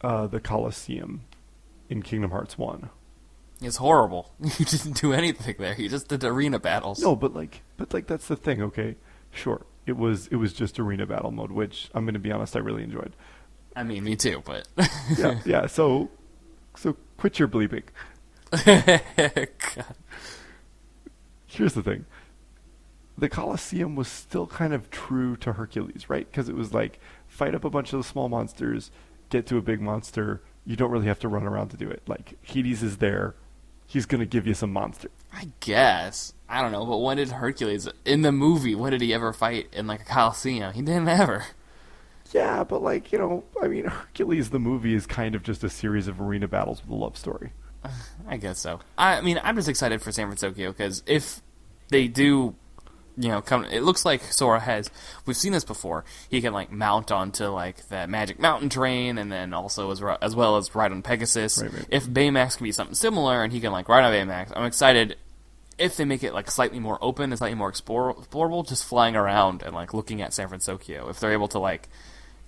the Colosseum in Kingdom Hearts 1. It's horrible. You didn't do anything there. You just did arena battles. No, but that's the thing. Okay, sure. It was just arena battle mode, which I'm going to be honest, I really enjoyed. I mean, me too, but yeah. So quit your bleeping. God. Here's the thing. The Colosseum was still kind of true to Hercules, right? Because it was like, fight up a bunch of the small monsters, get to a big monster. You don't really have to run around to do it. Like, Hades is there. He's going to give you some monster. I guess. I don't know, but when did Hercules, in the movie, when did he ever fight in, like, a Colosseum? He didn't ever. Yeah, but, like, Hercules, the movie, is kind of just a series of arena battles with a love story. I guess so. I mean, I'm just excited for San Francisco, because if they do, come... It looks like Sora has... We've seen this before. He can, like, mount onto, like, that Magic Mountain train, and then also as well as ride on Pegasus. Right. If Baymax can be something similar, and he can, like, ride on Baymax, I'm excited if they make it, like, slightly more open and slightly more explorable, just flying around and, like, looking at San Francisco. If they're able to, like,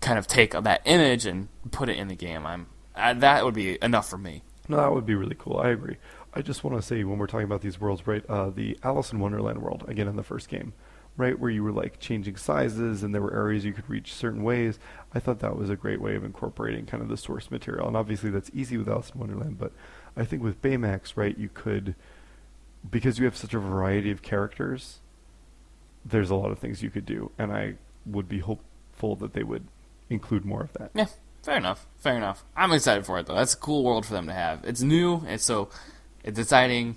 kind of take that image and put it in the game, that would be enough for me. No, that would be really cool. I agree. I just want to say, when we're talking about these worlds, right, the Alice in Wonderland world, again, in the first game, right, where you were, like, changing sizes and there were areas you could reach certain ways, I thought that was a great way of incorporating kind of the source material. And obviously that's easy with Alice in Wonderland, but I think with Baymax, right, you could, because you have such a variety of characters, there's a lot of things you could do, and I would be hopeful that they would include more of that. Yeah. Fair enough. I'm excited for it, though. That's a cool world for them to have. It's new, and so it's exciting.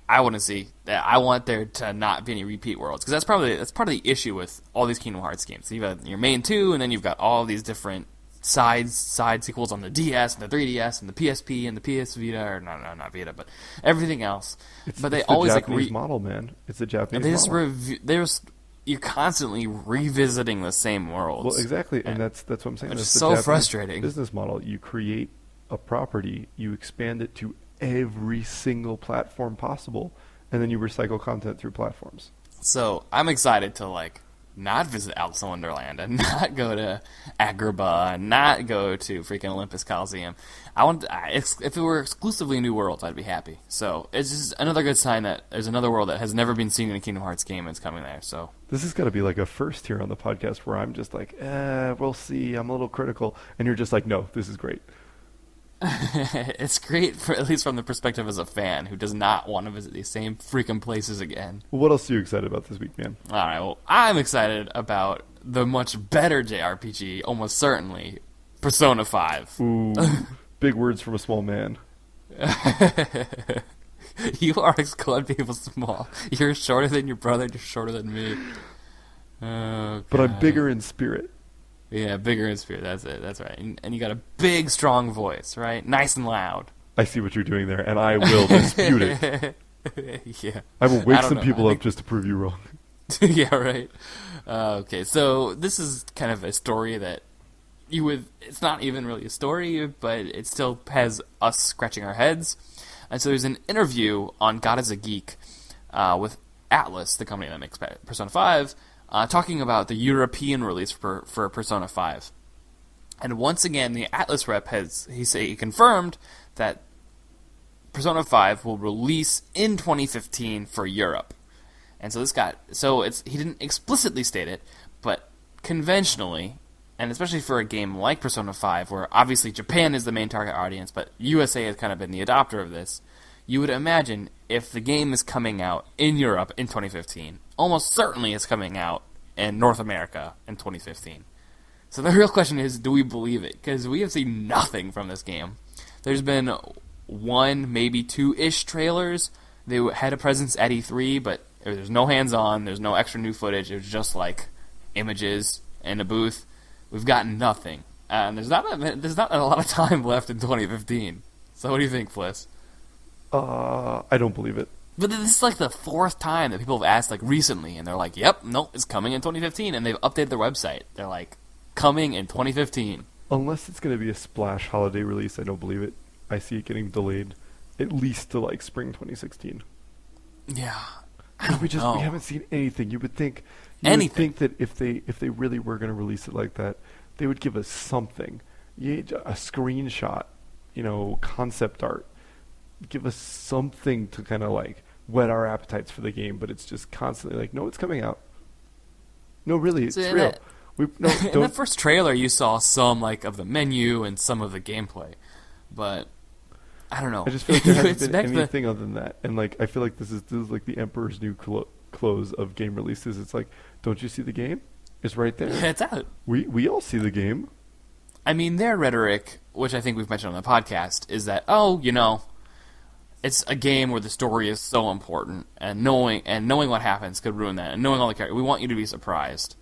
I want to see that. I want there to not be any repeat worlds, because that's part of the issue with all these Kingdom Hearts games. You've got your main two, and then you've got all these different side sequels on the DS and the 3DS and the PSP and the PS Vita, or no, not Vita, but everything else. But they always the Japanese model, man. It's a Japanese model. You're constantly revisiting the same worlds. Well, exactly, and that's what I'm saying. It's that's so frustrating. Business model. You create a property, you expand it to every single platform possible, and then you recycle content through platforms. So I'm excited to, like, not visit Alice in Wonderland and not go to Agrabah and not go to freaking Olympus Coliseum. If it were exclusively new worlds, I'd be happy. So it's just another good sign that there's another world that has never been seen in a Kingdom Hearts game that's coming there. So this has got to be like a first here on the podcast where I'm just like, we'll see. I'm a little critical, and you're just like, no, this is great. It's great, at least from the perspective as a fan who does not want to visit these same freaking places again. Well, what else are you excited about this week, man? All right, well, I'm excited about the much better JRPG, almost certainly, Persona 5. Ooh, big words from a small man. You are calling people small. You're shorter than your brother, you're shorter than me. Oh, but I'm bigger in spirit. Yeah, bigger in spirit. That's it. That's right. And you got a big, strong voice, right? Nice and loud. I see what you're doing there, and I will dispute it. Yeah. I will wake some know. people up just to prove you wrong. Yeah, right. Okay, so this is kind of a story that it's not even really a story, but it still has us scratching our heads. And so there's an interview on God is a Geek with Atlas, the company that makes Persona 5, talking about the European release for Persona 5. And once again, the Atlas rep he confirmed that Persona 5 will release in 2015 for Europe. And so he didn't explicitly state it, but conventionally, and especially for a game like Persona 5, where obviously Japan is the main target audience, but USA has kind of been the adopter of this, you would imagine if the game is coming out in Europe in 2015, almost certainly it's coming out in North America in 2015. So the real question is, do we believe it? Because we have seen nothing from this game. There's been one, maybe two-ish trailers. They had a presence at E3, but there's no hands-on, there's no extra new footage. It was just like images and a booth. We've gotten nothing. And there's not a lot of time left in 2015. So what do you think, Fliss? I don't believe it. But this is like the fourth time that people have asked like recently, and they're like, yep, nope, it's coming in 2015, and they've updated their website. They're like, coming in 2015. Unless it's going to be a splash holiday release, I don't believe it. I see it getting delayed at least to like spring 2016. Yeah. We haven't seen anything. You would think that if they really were going to release it like that, they would give us something. A screenshot, concept art. Give us something to kind of like whet our appetites for the game, but it's just constantly like, no, it's coming out. No, really, it's real. In the first trailer, you saw some like of the menu and some of the gameplay, but I don't know. I just feel like there hasn't been anything other than that, and like I feel like this is like the Emperor's New Clothes of game releases. It's like, don't you see the game? It's right there. Yeah, it's out. We all see the game. I mean, their rhetoric, which I think we've mentioned on the podcast, is that it's a game where the story is so important, and knowing what happens could ruin that, and knowing all the characters, we want you to be surprised.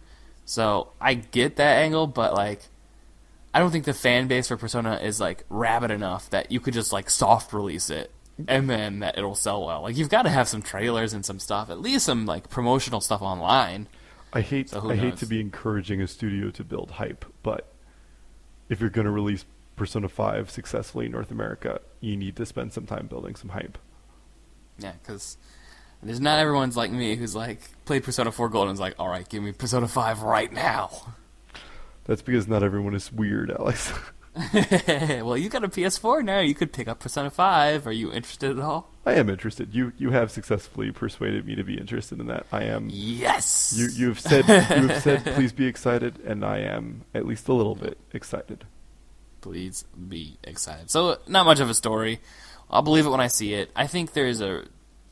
So I get that angle, but like, I don't think the fan base for Persona is like rabid enough that you could just like soft release it and then that it'll sell well. Like, you've got to have some trailers and some stuff, at least some like promotional stuff online. I hate to be encouraging a studio to build hype, but if you're going to release Persona 5 successfully in North America, you need to spend some time building some hype. Yeah, because there's not everyone's like me who's like played Persona 4 Gold and is like, all right, give me Persona 5 right now. That's because not everyone is weird, Alex. Well, you got a PS4 now. You could pick up Persona 5. Are you interested at all? I am interested. You have successfully persuaded me to be interested in that. I am. Yes. You've said please be excited, and I am at least a little bit excited. Please be excited. So, not much of a story. I'll believe it when I see it. I think there's a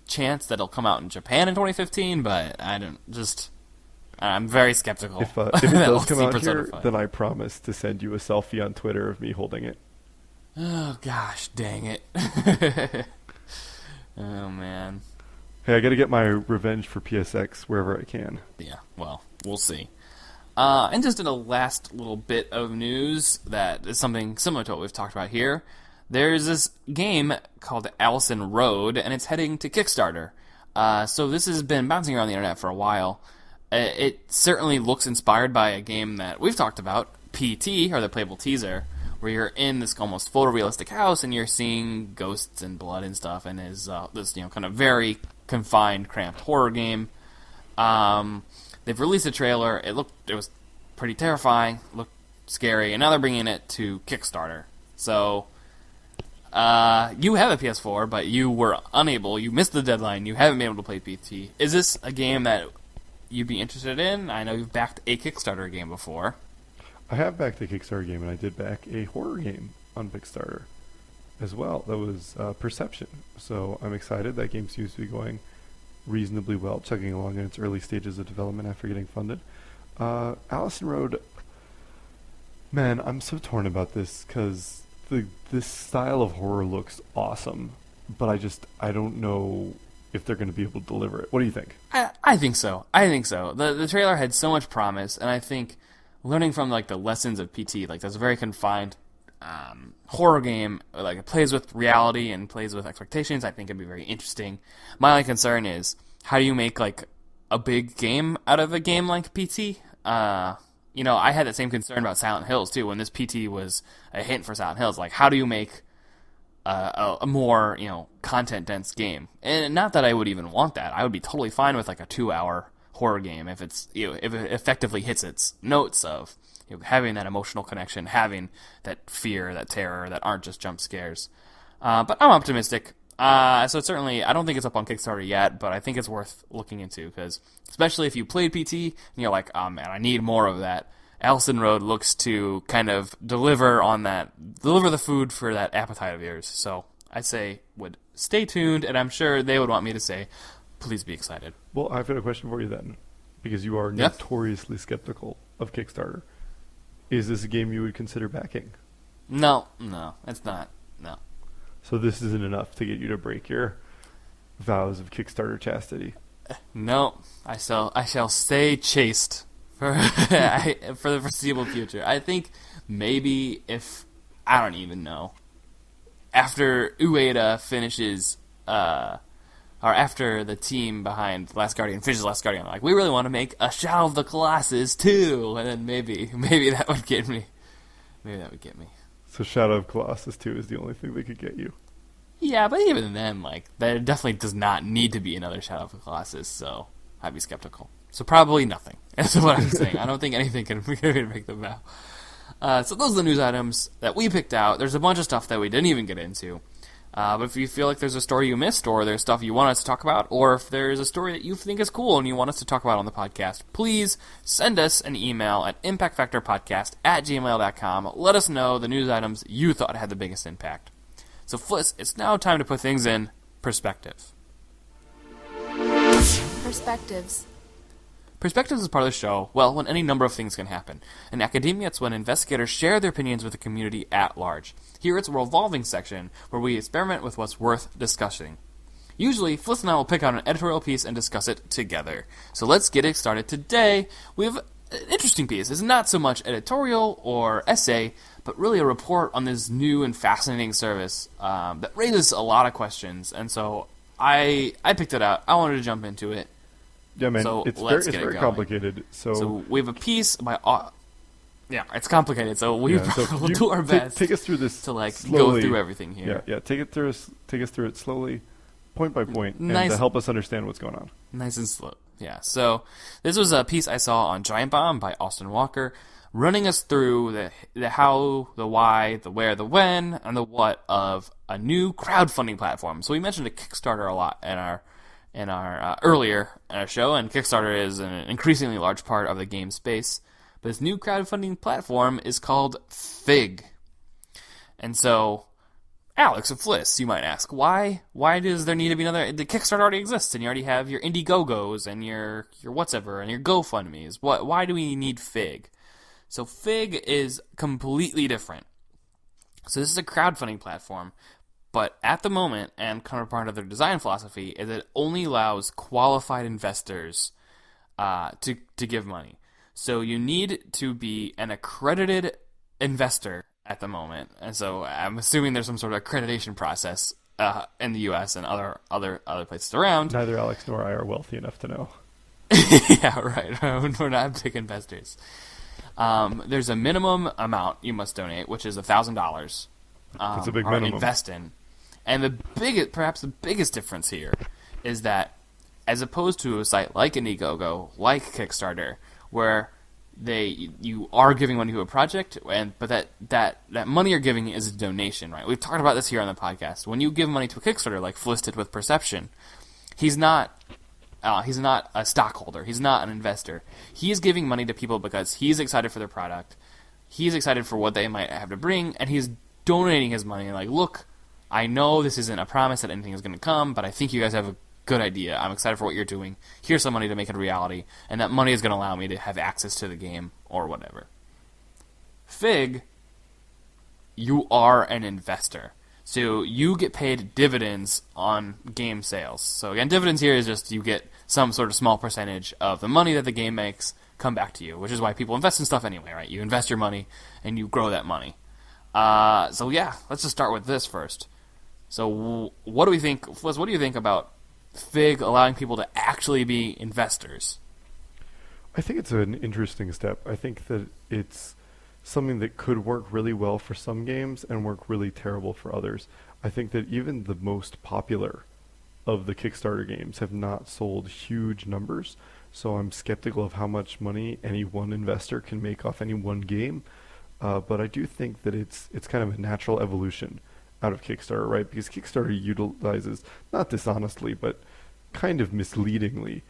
chance that it'll come out in Japan in 2015, but I'm very skeptical. If it does come out here, then I promise to send you a selfie on Twitter of me holding it. Oh, gosh, dang it. Oh, man. Hey, I gotta get my revenge for PSX wherever I can. Yeah, well, we'll see. And just in a last little bit of news that is something similar to what we've talked about here, there's this game called Allison Road, and it's heading to Kickstarter. So this has been bouncing around the internet for a while. It certainly looks inspired by a game that we've talked about, PT, or the playable teaser, where you're in this almost photorealistic house and you're seeing ghosts and blood and stuff, and is this kind of very confined, cramped horror game. They've released a trailer. It was pretty terrifying, looked scary, and now they're bringing it to Kickstarter. So you have a PS4, but you were unable. You missed the deadline. You haven't been able to play PT. Is this a game that you'd be interested in? I know you've backed a Kickstarter game before. I have backed a Kickstarter game, and I did back a horror game on Kickstarter as well. That was Perception. So I'm excited. That game seems to be going reasonably well, chugging along in its early stages of development after getting funded. Allison Road, man, I'm so torn about this because this style of horror looks awesome, but I don't know if they're going to be able to deliver it. What do you think? I think so. The trailer had so much promise, and I think learning from like the lessons of PT, like that's a very confined horror game, like it plays with reality and plays with expectations, I think it'd be very interesting. My only concern is, how do you make like a big game out of a game like PT? I had that same concern about Silent Hills too. When this PT was a hint for Silent Hills, like how do you make a more content dense game? And not that I would even want that. I would be totally fine with like a 2-hour horror game if it's if it effectively hits its notes of having that emotional connection, having that fear, that terror that aren't just jump scares. But I'm optimistic. So certainly, I don't think it's up on Kickstarter yet, but I think it's worth looking into, because especially if you played PT and you're like, oh man, I need more of that. Allison Road looks to kind of deliver the food for that appetite of yours. So I'd say would stay tuned, and I'm sure they would want me to say, please be excited. Well, I've got a question for you then, because you are notoriously skeptical of Kickstarter. Is this a game you would consider backing? No, it's not. No. So this isn't enough to get you to break your vows of Kickstarter chastity? No, I shall stay chaste for the foreseeable future. I think maybe if, I don't even know, after Ueda finishes, or after the team behind Last Guardian finishes Last Guardian, like, we really want to make a Shadow of the Colossus too, and then maybe that would get me. Maybe that would get me. So Shadow of Colossus 2 is the only thing that could get you. Yeah, but even then, like, there definitely does not need to be another Shadow of the Colossus, so I'd be skeptical. So probably nothing. That's what I'm saying. I don't think anything can make the vow. So those are the news items that we picked out. There's a bunch of stuff that we didn't even get into. But if you feel like there's a story you missed, or there's stuff you want us to talk about, or if there's a story that you think is cool and you want us to talk about on the podcast, please send us an email at impactfactorpodcast@gmail.com. Let us know the news items you thought had the biggest impact. So, Fliss, it's now time to put things in perspective. Perspectives. Perspectives is part of the show, well, when any number of things can happen. In academia, it's when investigators share their opinions with the community at large. Here, it's a revolving section where we experiment with what's worth discussing. Usually, Fliss and I will pick out an editorial piece and discuss it together. So let's get it started today. We have an interesting piece. It's not so much editorial or essay, but really a report on this new and fascinating service that raises a lot of questions. And so I picked it out. I wanted to jump into it. Yeah, man, So it's let's very get it going. complicated. So we have a piece by... yeah, it's complicated, so we'll do our best take us through this to slowly. go through everything here. Yeah, take us through it slowly, point by point, and Nice. to help us understand what's going on. Nice and slow. Yeah, so this was a piece I saw on Giantbomb by Austin Walker, running us through the how, the why, the where, the when, and the what of a new crowdfunding platform. So we mentioned a Kickstarter a lot in our earlier in our show, and Kickstarter is an increasingly large part of the game space. But this new crowdfunding platform is called Fig. And so, Alex and Fliss, you might ask, why does there need to be another? The Kickstarter already exists, and you already have your Indiegogos and your whatever and your GoFundMes. Why do we need Fig? So Fig is completely different. So this is a crowdfunding platform, but at the moment, and kind of part of their design philosophy, is it only allows qualified investors to give money. So you need to be an accredited investor at the moment, and so I'm assuming there's some sort of accreditation process in the U.S. and other places around. Neither Alex nor I are wealthy enough to know. Yeah, right. We're not big investors. There's a minimum amount you must donate, which is $1,000. That's a big or minimum. Invest in, and perhaps the biggest difference here is that, as opposed to a site like Indiegogo, like Kickstarter, where you are giving money to a project, but that money you're giving is a donation, right? We've talked about this here on the podcast. When you give money to a Kickstarter, like Fliss did with Perception, he's not a stockholder. He's not an investor. He's giving money to people because he's excited for their product. He's excited for what they might have to bring, and he's donating his money. Like, look, I know this isn't a promise that anything is going to come, but I think you guys have a good idea. I'm excited for what you're doing. Here's some money to make it a reality, and that money is going to allow me to have access to the game or whatever. Fig, you are an investor. So you get paid dividends on game sales. So again, dividends here is just you get some sort of small percentage of the money that the game makes come back to you, which is why people invest in stuff anyway, right? You invest your money and you grow that money. So yeah, let's just start with this first. So what do we think, Fliss, what do you think about Fig allowing people to actually be investors? I think it's an interesting step. I think that it's something that could work really well for some games and work really terrible for others. I think that even the most popular of the Kickstarter games have not sold huge numbers, so I'm skeptical of how much money any one investor can make off any one game. But I do think that it's kind of a natural evolution out of Kickstarter, right? Because Kickstarter utilizes, not dishonestly, but kind of misleadingly,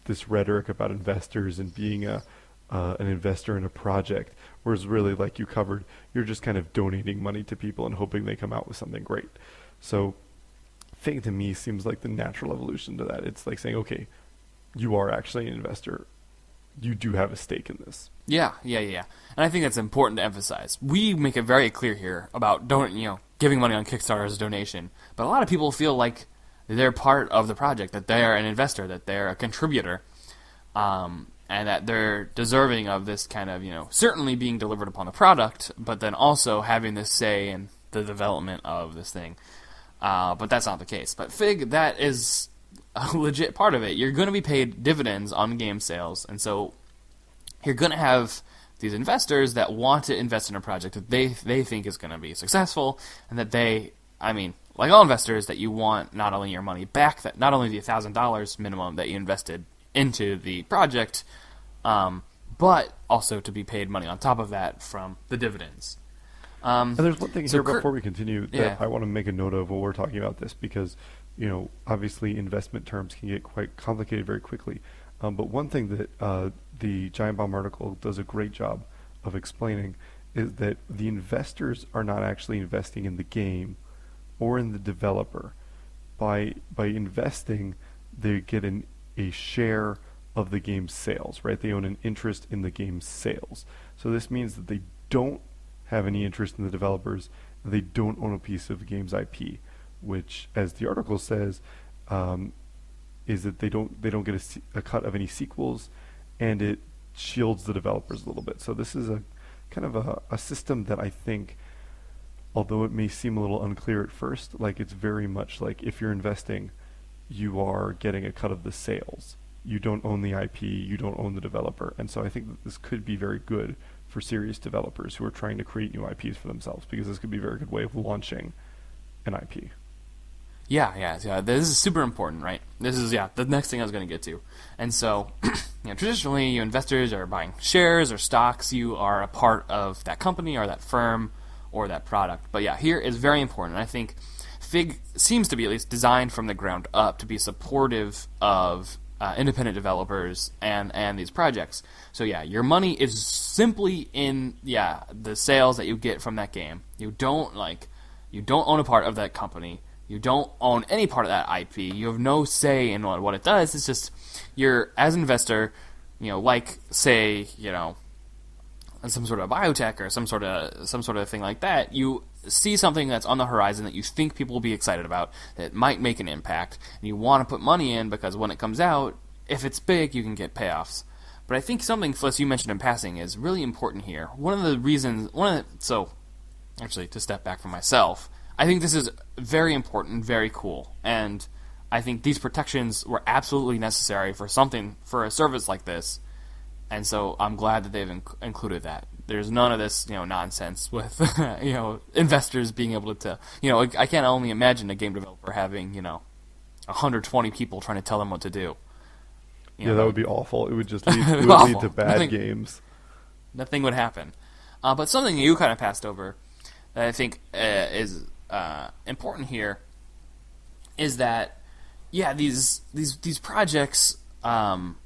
this rhetoric about investors and being an investor in a project, whereas really, like you covered, you're just kind of donating money to people and hoping they come out with something great. So Fig to me seems like the natural evolution to that. It's like saying, okay, you are actually an investor. You do have a stake in this. Yeah. And I think that's important to emphasize. We make it very clear here about giving money on Kickstarter as a donation, but a lot of people feel like they're part of the project, that they're an investor, that they're a contributor, and that they're deserving of this kind of, certainly being delivered upon the product, but then also having this say in the development of this thing. But that's not the case. But Fig, that is a legit part of it. You're going to be paid dividends on game sales, and so you're going to have these investors that want to invest in a project that they think is going to be successful, and that like all investors, that you want not only your money back, that not only the $1,000 minimum that you invested into the project, but also to be paid money on top of that from the dividends. And there's one thing here before we continue that I want to make a note of when we're talking about this, because obviously investment terms can get quite complicated very quickly. But one thing that the Giantbomb article does a great job of explaining is that the investors are not actually investing in the game or in the developer. By investing, they get a share of the game's sales, right? They own an interest in the game's sales. So this means that they don't have any interest in the developers, and they don't own a piece of the game's IP, which, as the article says, is that they don't get a cut of any sequels, and it shields the developers a little bit. So this is a kind of a system that I think, although it may seem a little unclear at first, like it's very much like if you're investing, you are getting a cut of the sales. You don't own the IP, you don't own the developer. And so I think that this could be very good for serious developers who are trying to create new IPs for themselves, because this could be a very good way of launching an IP. Yeah. This is super important, right? This is, the next thing I was going to get to. And so, traditionally, investors are buying shares or stocks. You are a part of that company or that firm or that product. But here is very important. I think Fig seems to be at least designed from the ground up to be supportive of independent developers and these projects. So your money is simply in the sales that you get from that game. You don't own a part of that company. You don't own any part of that IP. You have no say in what it does. It's just you're, as an investor, like say some sort of biotech or some sort of thing like that. You see something that's on the horizon that you think people will be excited about, that might make an impact, and you want to put money in because when it comes out, if it's big, you can get payoffs. But I think something, Fliss, you mentioned in passing is really important here. Actually, to step back from myself, I think this is very important, very cool, and I think these protections were absolutely necessary for a service like this, and so I'm glad that they've included that. There's none of this, nonsense with, investors being able to, I can't only imagine a game developer having, 120 people trying to tell them what to do. That would be awful. It would just lead to bad games. Nothing would happen. But something you kind of passed over that I think is important here is that, these projects on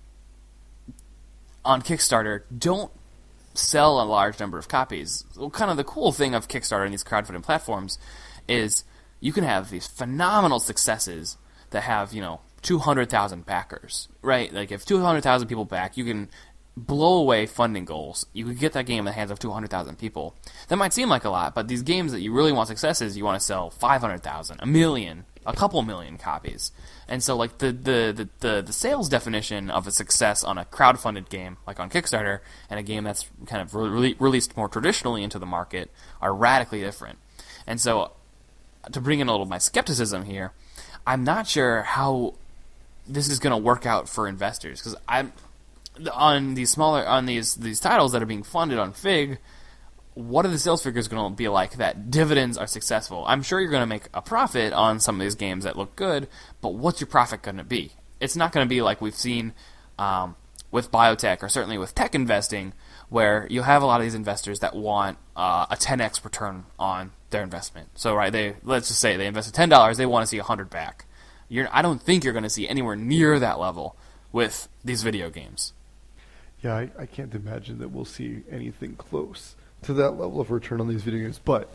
Kickstarter don't sell a large number of copies. Well, kind of the cool thing of Kickstarter and these crowdfunding platforms is you can have these phenomenal successes that have, 200,000 backers, right? Like if 200,000 people back, you can blow away funding goals. You could get that game in the hands of 200,000 people. That might seem like a lot, but these games that you really want successes, you want to sell 500,000, a million, a couple million copies. And so like the sales definition of a success on a crowdfunded game like on Kickstarter and a game that's kind of released more traditionally into the market are radically different. And so to bring in a little of my skepticism here, I'm not sure how this is going to work out for investors, because I'm on these titles that are being funded on Fig. What are the sales figures going to be like that dividends are successful? I'm sure you're going to make a profit on some of these games that look good, but what's your profit going to be? It's not going to be like we've seen with biotech, or certainly with tech investing, where you have a lot of these investors that want a 10x return on their investment. So let's just say they invested $10, they want to see 100 back. I don't think you're going to see anywhere near that level with these video games. Yeah, I can't imagine that we'll see anything close to that level of return on these video games. But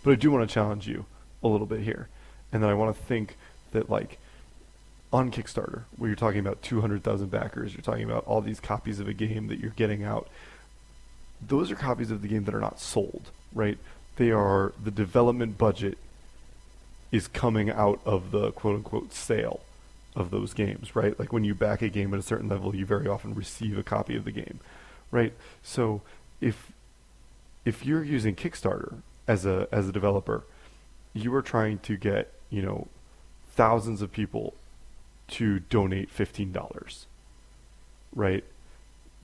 I do want to challenge you a little bit here. And then I want to think that, like, on Kickstarter, where you're talking about 200,000 backers, you're talking about all these copies of a game that you're getting out. Those are copies of the game that are not sold, right? They are, the development budget is coming out of the quote-unquote sale of those games, right? Like when you back a game at a certain level, you very often receive a copy of the game, right? So if you're using Kickstarter as a developer, you are trying to get, thousands of people to donate $15, right?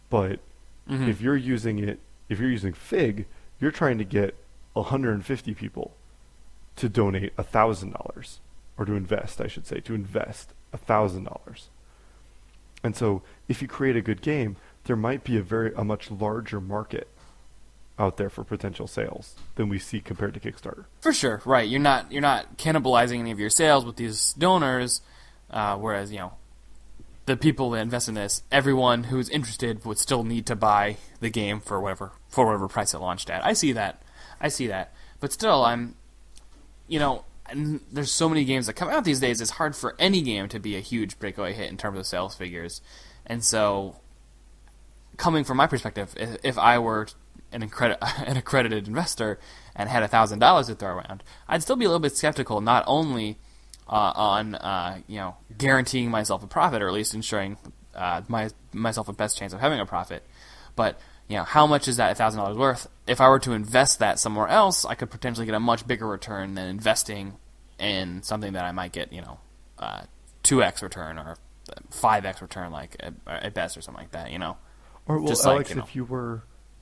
But if you're using Fig, you're trying to get 150 people to donate $1,000, or to invest $1,000. And so if you create a good game, there might be a much larger market out there for potential sales than we see compared to Kickstarter. For sure, right. You're not cannibalizing any of your sales with these donors, whereas, the people that invest in this, everyone who's interested would still need to buy the game for whatever price it launched at. I see that. But still, and there's so many games that come out these days, it's hard for any game to be a huge breakaway hit in terms of sales figures. And so, coming from my perspective, if I were an accredited investor and had $1,000 to throw around, I'd still be a little bit skeptical, not only on guaranteeing myself a profit, or at least ensuring myself a best chance of having a profit, but how much is that $1,000 worth? If I were to invest that somewhere else, I could potentially get a much bigger return than investing in something that I might get 2x return or 5x return, like at best, or something like that. Or well, just Alex,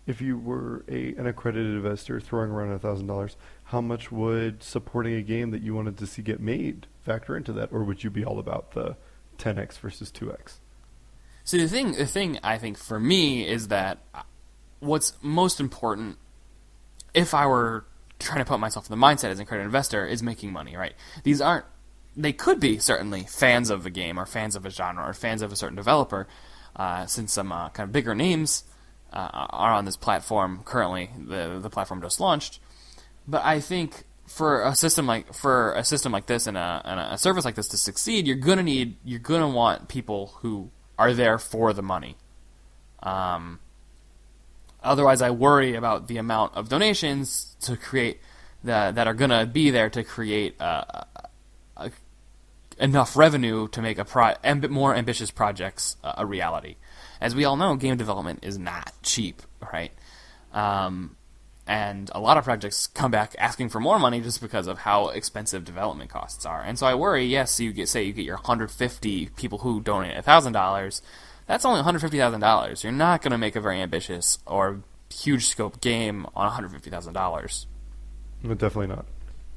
if you were an accredited investor throwing around $1,000, how much would supporting a game that you wanted to see get made factor into that, or would you be all about the 10x versus 2x? So the thing I think for me is that what's most important, if I were trying to put myself in the mindset as an accredited investor, is making money, right? They could be certainly fans of a game, or fans of a genre, or fans of a certain developer, since some kind of bigger names are on this platform currently. The platform just launched. But I think for a system like this and a service like this to succeed, you're gonna want people who are there for the money. Otherwise, I worry about the amount of donations to create that are gonna be there to create enough revenue to make more ambitious projects a reality. As we all know, game development is not cheap, right? And a lot of projects come back asking for more money just because of how expensive development costs are. And so I worry, yes, you get your 150 people who donate $1,000. That's only $150,000. You're not going to make a very ambitious or huge scope game on $150,000. No, definitely not.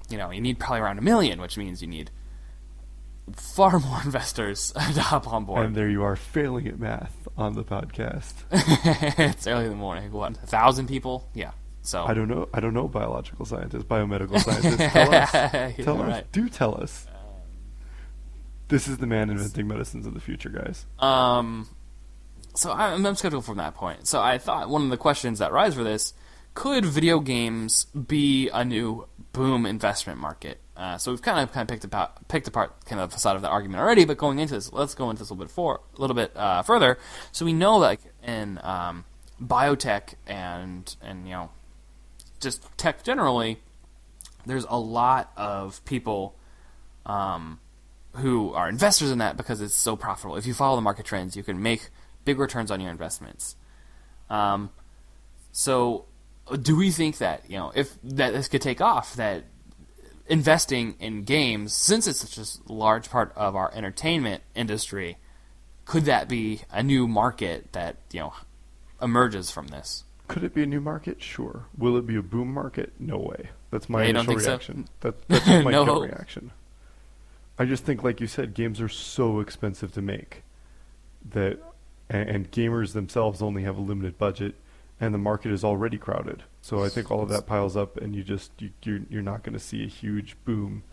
You need probably around $1 million, which means you need far more investors to hop on board. And there you are, failing at math on the podcast. It's early in the morning. What, 1,000 people? Yeah. So I don't know biological scientists, biomedical scientists. Tell us. Right. Do tell us. This is the man inventing medicines of the future, guys. So I'm skeptical from that point. So I thought one of the questions that rise for this: could video games be a new boom investment market? So we've kind of picked apart kind of the side of the argument already. But going into this, let's go into this a little bit further. So we know that in biotech and just tech generally, there's a lot of people who are investors in that because it's so profitable. If you follow the market trends, you can make big returns on your investments. So do we think that, if that this could take off, that investing in games, since it's such a large part of our entertainment industry, could that be a new market that, emerges from this? Could it be a new market? Sure. Will it be a boom market? No way. That's my initial reaction. So? That's just my No. gut reaction. I just think, like you said, games are so expensive to make that, and gamers themselves only have a limited budget, and the market is already crowded. So I think all of that piles up, and you're not going to see a huge boom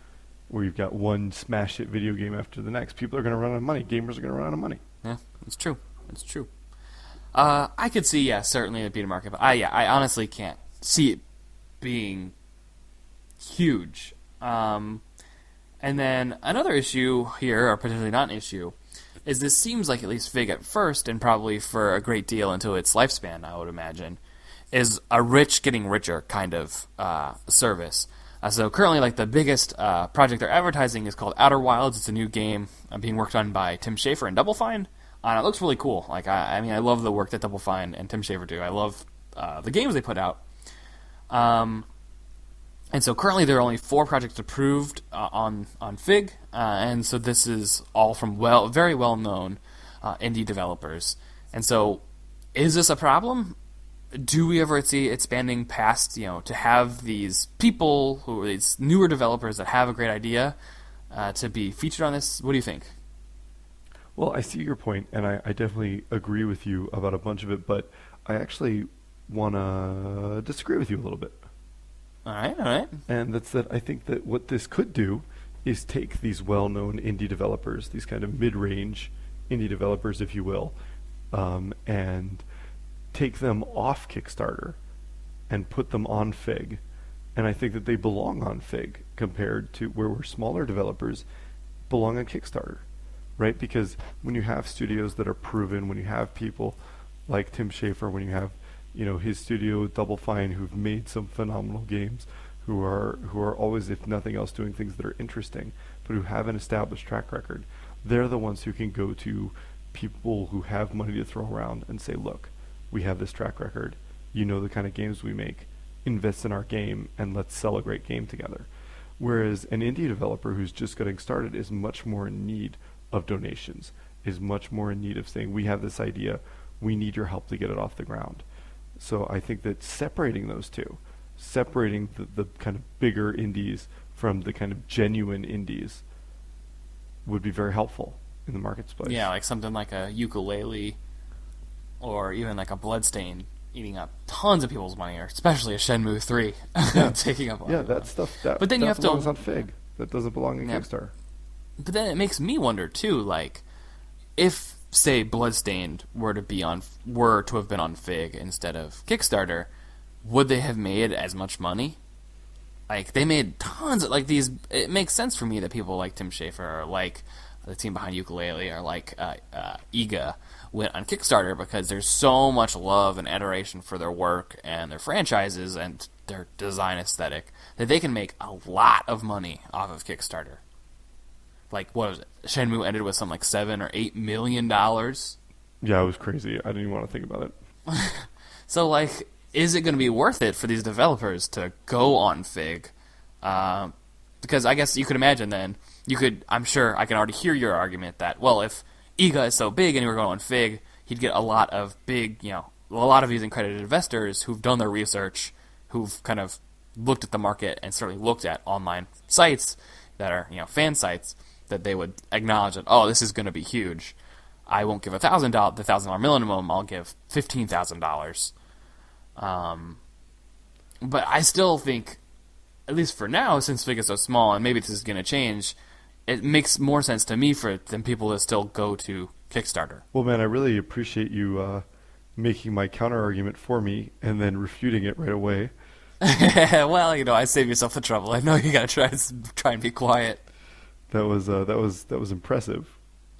where you've got one smash hit video game after the next. People are going to run out of money. Gamers are going to run out of money. Yeah, it's true. It's true. I could see, certainly it'd be a market, but I honestly can't see it being huge. And then another issue here, or potentially not an issue, is this seems like at least Fig at first, and probably for a great deal until its lifespan, I would imagine, is a rich getting richer kind of service. So currently, like, the biggest project they're advertising is called Outer Wilds. It's a new game being worked on by Tim Schafer and Double Fine. And it looks really cool. Like, I mean, I love the work that Double Fine and Tim Schafer do. I love the games they put out. And so currently there are only 4 projects approved on Fig. And so this is all from very well-known indie developers. And so is this a problem? Do we ever see it expanding past, to have these people, who are these newer developers that have a great idea, to be featured on this? What do you think? Well, I see your point, and I definitely agree with you about a bunch of it, but I actually want to disagree with you a little bit. All right. And that's that I think that what this could do is take these well-known indie developers, these kind of mid-range indie developers, if you will, and take them off Kickstarter and put them on Fig. And I think that they belong on Fig compared to where we're smaller developers belong on Kickstarter. Right, because when you have studios that are proven, when you have people like Tim Schafer, when you have, his studio Double Fine, who've made some phenomenal games, who are always, if nothing else, doing things that are interesting, but who have an established track record, they're the ones who can go to people who have money to throw around and say, look, we have this track record, the kind of games we make, invest in our game, and let's sell a great game together. Whereas an indie developer who's just getting started is much more in need of donations, is much more in need of saying, we have this idea, we need your help to get it off the ground. So I think that separating those two, separating the kind of bigger indies from the kind of genuine indies, would be very helpful in the marketplace. Yeah, like something like a Ukulele, or even like a Bloodstained eating up tons of people's money, or especially a Shenmue 3 taking up all of that stuff. But then you have belongs on Fig. That doesn't belong in Kickstarter. But then it makes me wonder too, like, if, say, Bloodstained were to have been on Fig instead of Kickstarter, would they have made as much money? Like, they made tons of, like, these. It makes sense for me that people like Tim Schafer, or like the team behind Ukulele, or like Iga went on Kickstarter, because there's so much love and adoration for their work and their franchises and their design aesthetic that they can make a lot of money off of Kickstarter. Like, what was it? Shenmue ended with something like $7 or $8 million. Yeah, it was crazy. I didn't even want to think about it. So, like, is it going to be worth it for these developers to go on Fig? Because I guess you could imagine then, I'm sure I can already hear your argument that, well, if Iga is so big and he were going on Fig, he'd get a lot of a lot of these accredited investors who've done their research, who've kind of looked at the market and certainly looked at online sites that are, fan sites, that they would acknowledge that, oh, this is going to be huge. I won't give the $1,000 minimum. I'll give $15,000. But I still think, at least for now, since Fig is so small, and maybe this is going to change, it makes more sense to me than people to still go to Kickstarter. Well, man, I really appreciate you making my counter argument for me and then refuting it right away. Well, I save yourself the trouble. I know you got to try and be quiet. That was impressive,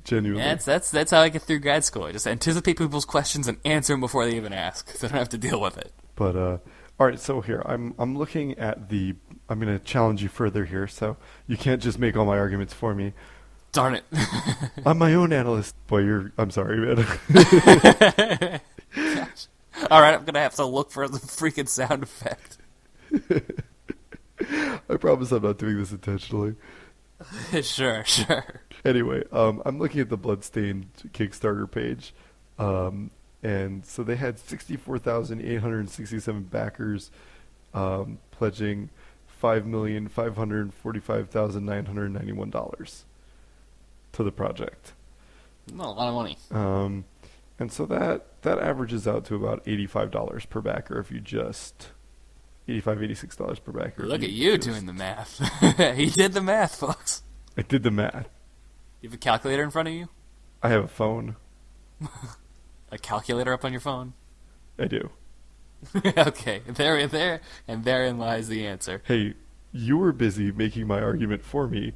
genuinely. Yeah, that's how I get through grad school. I just anticipate people's questions and answer them before they even ask, so I don't have to deal with it. But all right, so here I'm looking at I'm gonna challenge you further here. So you can't just make all my arguments for me. Darn it. I'm my own analyst. Boy, I'm sorry, man. Gosh. All right, I'm gonna have to look for the freaking sound effect. I promise I'm not doing this intentionally. Sure. Anyway, I'm looking at the Bloodstained Kickstarter page, and so they had 64,867 backers, pledging $5,545,991 to the project. Not a lot of money. And so that averages out to about $85 per backer if you just $86 per backer. Look at you doing the math. He did the math, folks. I did the math. You have a calculator in front of you? I have a phone. A calculator up on your phone? I do. Okay, therein lies the answer. Hey, you were busy making my argument for me.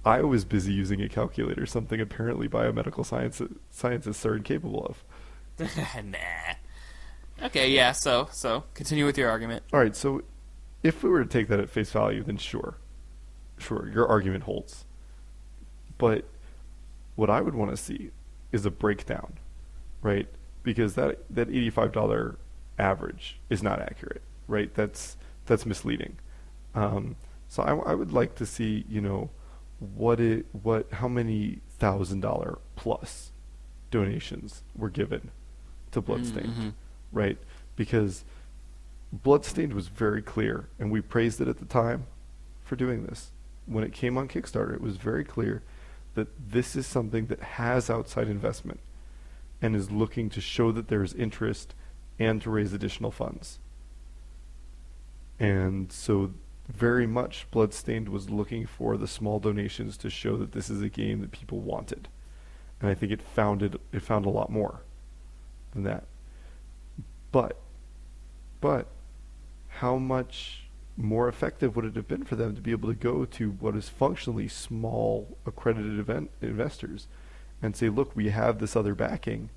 I was busy using a calculator, something apparently biomedical scientists are incapable of. Nah. Okay, yeah, so continue with your argument. All right, so if we were to take that at face value, then sure, your argument holds. But what I would want to see is a breakdown, right? Because that $85 average is not accurate, right? That's misleading. So I would like to see, how many $1,000 plus donations were given to Bloodstained, Mm-hmm. right? Because Bloodstained was very clear, and we praised it at the time for doing this. When it came on Kickstarter, it was very clear that this is something that has outside investment and is looking to show that there is interest and to raise additional funds. And so very much Bloodstained was looking for the small donations to show that this is a game that people wanted. And I think it found a lot more than that. But how much more effective would it have been for them to be able to go to what is functionally small accredited investors and say, look, we have this other backing.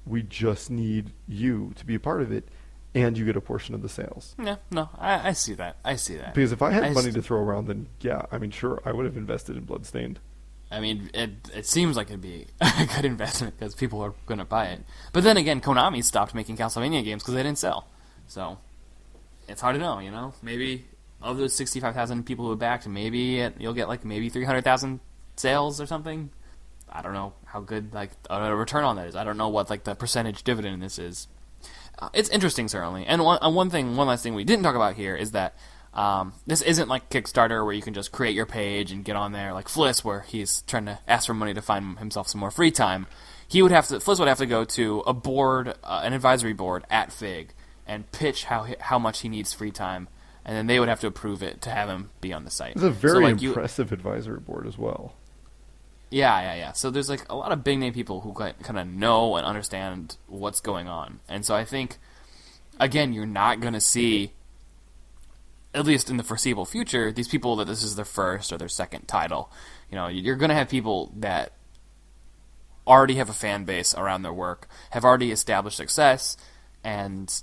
We just need you to be a part of it, and you get a portion of the sales. No, I see that. Because if I had money to throw around, then yeah, I mean, sure, I would have invested in Bloodstained. I mean, it seems like it'd be a good investment because people are going to buy it. But then again, Konami stopped making Castlevania games because they didn't sell. So it's hard to know, Maybe of those 65,000 people who backed, maybe you'll get maybe 300,000 sales or something. I don't know how good a return on that is. I don't know what the percentage dividend this is. It's interesting, certainly. And one last thing we didn't talk about here is that this isn't like Kickstarter where you can just create your page and get on there like Fliss, where he's trying to ask for money to find himself some more free time. Fliss would have to go to a board, an advisory board at FIG, and pitch how much he needs free time, and then they would have to approve it to have him be on the site. It's a very impressive advisory board as well. Yeah. So there's a lot of big name people who kind of know and understand what's going on, and so I think, again, you're not going to see, at least in the foreseeable future, these people that this is their first or their second title. You're going to have people that already have a fan base around their work, have already established success, and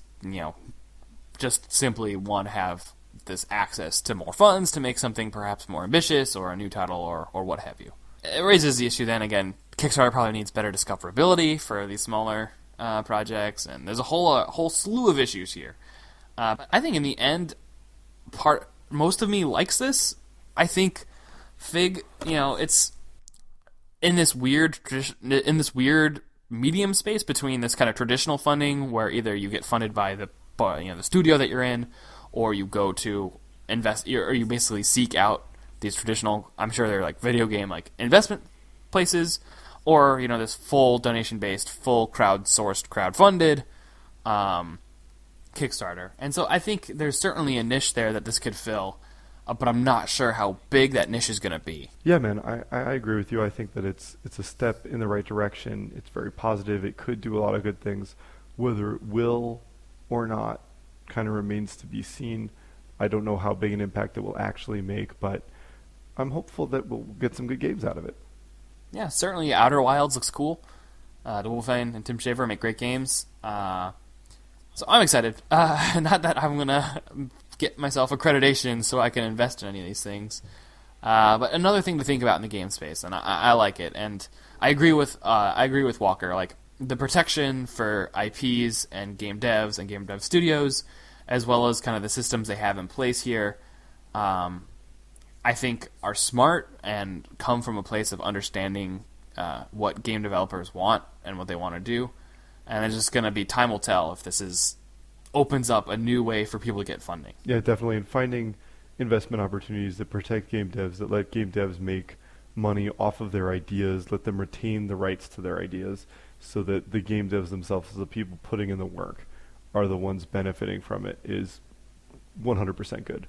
just simply want to have this access to more funds to make something perhaps more ambitious or a new title or what have you. It raises the issue then, again, Kickstarter probably needs better discoverability for these smaller projects, and there's a whole slew of issues here. But I think in the end, most of me likes this. I think FIG, it's in this weird medium space between this kind of traditional funding, where either you get funded by the studio that you're in, or you go to invest, or you basically seek out these traditional, I'm sure they're video game investment places, or this full donation based, full crowdsourced, crowdfunded Kickstarter. And so I think there's certainly a niche there that this could fill, but I'm not sure how big that niche is going to be. Yeah, man, I agree with you. I think that it's a step in the right direction. It's very positive. It could do a lot of good things. Whether it will or not kind of remains to be seen. I don't know how big an impact it will actually make, but I'm hopeful that we'll get some good games out of it. Yeah, certainly Outer Wilds looks cool. DeWolfane and Tim Schafer make great games. So I'm excited. Not that I'm going to get myself accreditation so I can invest in any of these things. But another thing to think about in the game space, and I like it, and I agree with Walker. Like the protection for IPs and game devs and game dev studios, as well as kind of the systems they have in place here, I think are smart and come from a place of understanding what game developers want and what they want to do. And it's just going to be time will tell if this opens up a new way for people to get funding. Yeah, definitely. And finding investment opportunities that protect game devs, that let game devs make money off of their ideas, let them retain the rights to their ideas, so that the game devs themselves, the people putting in the work, are the ones benefiting from it, is 100% good.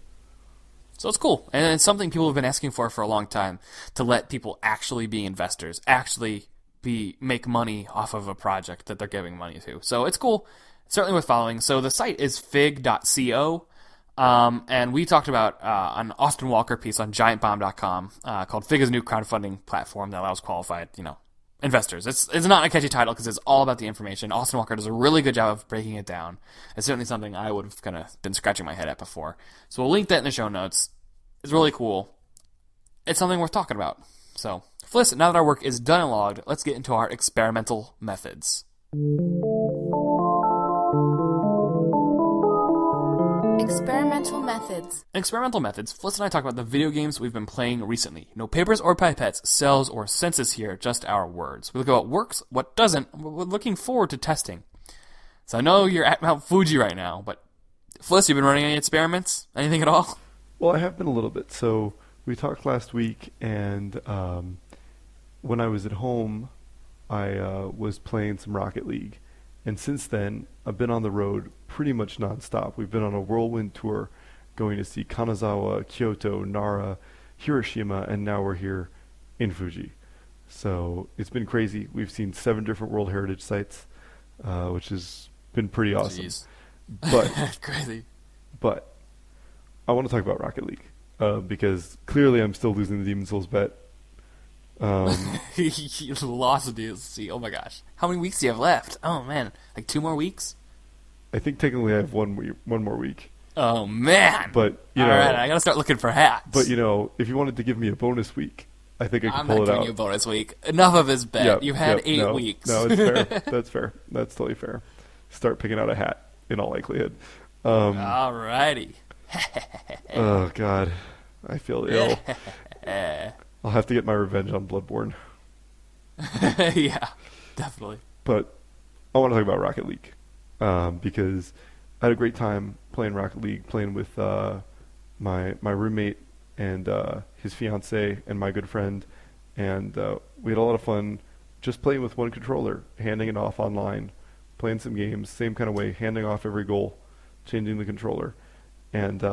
So it's cool, and it's something people have been asking for a long time, to let people actually be investors, actually make money off of a project that they're giving money to. So it's cool, certainly worth following. So the site is fig.co, and we talked about an Austin Walker piece on Giantbomb.com called Fig is a new crowdfunding platform that allows qualified, investors. It's not a catchy title because it's all about the information. Austin Walker does a really good job of breaking it down. It's certainly something I would have kind of been scratching my head at before. So we'll link that in the show notes. It's really cool. It's something worth talking about. So, Fliss, now that our work is done and logged, let's get into our experimental methods. Experimental methods. In experimental methods, Fliss and I talk about the video games we've been playing recently. No papers or pipettes, cells or senses here, just our words. We look at what works, what doesn't, we're looking forward to testing. So I know you're at Mount Fuji right now, but Fliss, you been running any experiments? Anything at all? Well, I have been a little bit. So we talked last week, and when I was at home, I was playing some Rocket League. And since then, I've been on the road pretty much nonstop. We've been on a whirlwind tour going to see Kanazawa, Kyoto, Nara, Hiroshima, and now we're here in Fuji. So it's been crazy. We've seen 7 different World Heritage sites, which has been pretty awesome. Jeez. But crazy. But I want to talk about Rocket League because clearly I'm still losing the Demon's Souls bet. You lost the DLC. Oh my gosh. How many weeks do you have left? Oh man. Like 2 more weeks? I think technically I have one more week. Oh man. But, Alright, I gotta start looking for hats. But, if you wanted to give me a bonus week, I think I could I'm pull not it giving out. you a bonus week. Enough of his bet. You've had 8 weeks. No, it's fair. That's fair. That's totally fair. Start picking out a hat, in all likelihood. Alrighty. Oh, God. I feel ill. I'll have to get my revenge on Bloodborne. Yeah, definitely. But I want to talk about Rocket League because I had a great time playing Rocket League, playing with my roommate and his fiance and my good friend, and we had a lot of fun just playing with one controller, handing it off online, playing some games, same kind of way, handing off every goal, changing the controller, and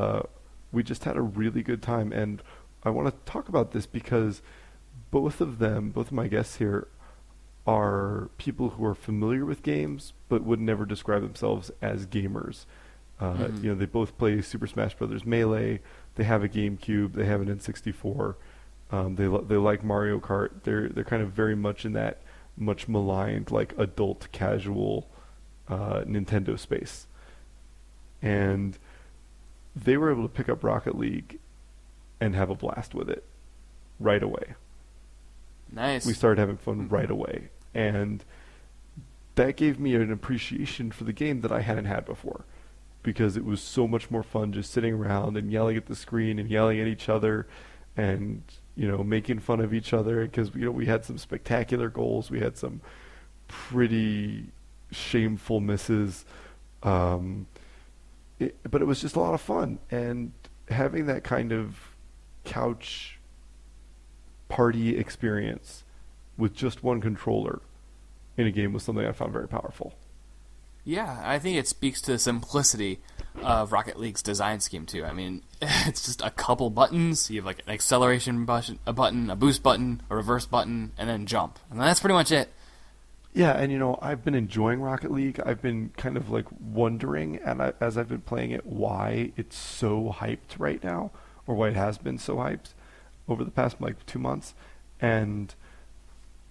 we just had a really good time. And I want to talk about this because both of my guests here, are people who are familiar with games but would never describe themselves as gamers. They both play Super Smash Bros. Melee. They have a GameCube. They have an N64. They like Mario Kart. They're kind of very much in that much maligned, like adult casual Nintendo space. And they were able to pick up Rocket League and have a blast with it right away. Nice. We started having fun right away. And that gave me an appreciation for the game that I hadn't had before, because it was so much more fun just sitting around and yelling at the screen and yelling at each other and, making fun of each other, because, we had some spectacular goals. We had some pretty shameful misses. But it was just a lot of fun. And having that kind of couch party experience with just one controller in a game was something I found very powerful. Yeah, I think it speaks to the simplicity of Rocket League's design scheme too. I mean, it's just a couple buttons. You have like an acceleration button, a boost button, a reverse button, and then jump. And that's pretty much it. Yeah, and I've been enjoying Rocket League. I've been kind of like wondering, as I've been playing it, why it's so hyped right now, or why it has been so hyped over the past 2 months. And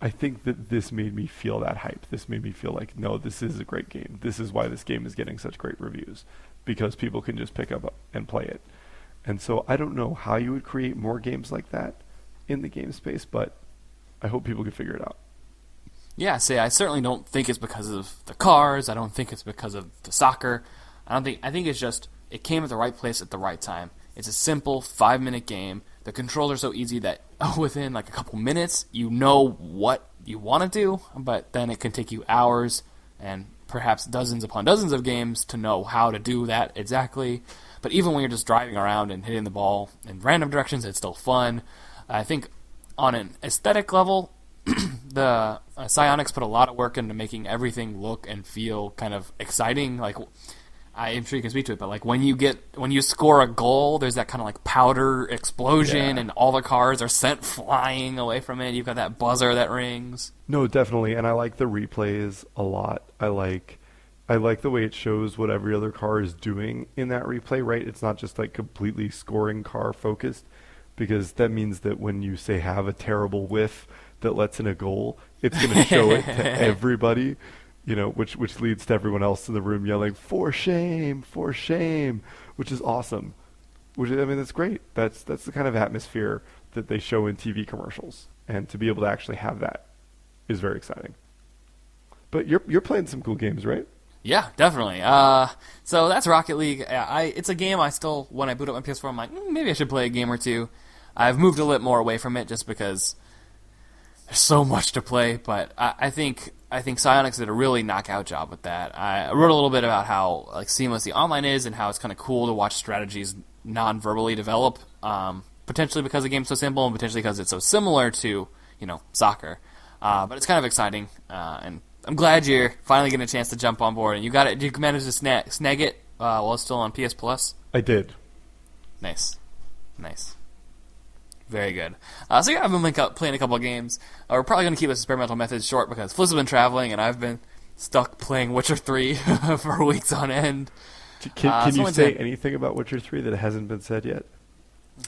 I think that this made me feel that hype. This made me feel like, no, this is a great game. This is why this game is getting such great reviews, because people can just pick up and play it. And so I don't know how you would create more games like that in the game space, but I hope people can figure it out. Yeah, I certainly don't think it's because of the cars. I don't think it's because of the soccer. I think it's just it came at the right place at the right time. It's a simple 5-minute game. The controls are so easy that within like a couple minutes you know what you want to do, but then it can take you hours and perhaps dozens upon dozens of games to know how to do that exactly. But even when you're just driving around and hitting the ball in random directions, it's still fun. I think on an aesthetic level, the Psyonix put a lot of work into making everything look and feel kind of exciting. Like, I'm sure you can speak to it, but like when you score a goal, there's that kind of like powder explosion, and all the cars are sent flying away from it. You've got that buzzer that rings. No, definitely, and I like the replays a lot. I like the way it shows what every other car is doing in that replay. Right, it's not just like completely scoring car focused, because that means that when you say have a terrible whiff that lets in a goal, it's going to show it to everybody, which leads to everyone else in the room yelling, for shame, which is awesome. That's great. That's the kind of atmosphere that they show in TV commercials. And to be able to actually have that is very exciting. But you're playing some cool games, right? Yeah, definitely. So that's Rocket League. It's a game I still, when I boot up my PS4, I'm like, maybe I should play a game or two. I've moved a little more away from it just because there's so much to play, but I think Psyonix did a really knockout job with that. I wrote a little bit about how like seamless the online is and how it's kind of cool to watch strategies non-verbally develop, potentially because the game's so simple and potentially because it's so similar to, soccer. But it's kind of exciting, and I'm glad you're finally getting a chance to jump on board. And you got it. Did you manage to snag it while it's still on PS Plus? I did. Nice. Very good. I've been playing a couple of games. We're probably going to keep this experimental methods short because Fliss has been traveling and I've been stuck playing Witcher 3 for weeks on end. Can you say anything about Witcher 3 that hasn't been said yet?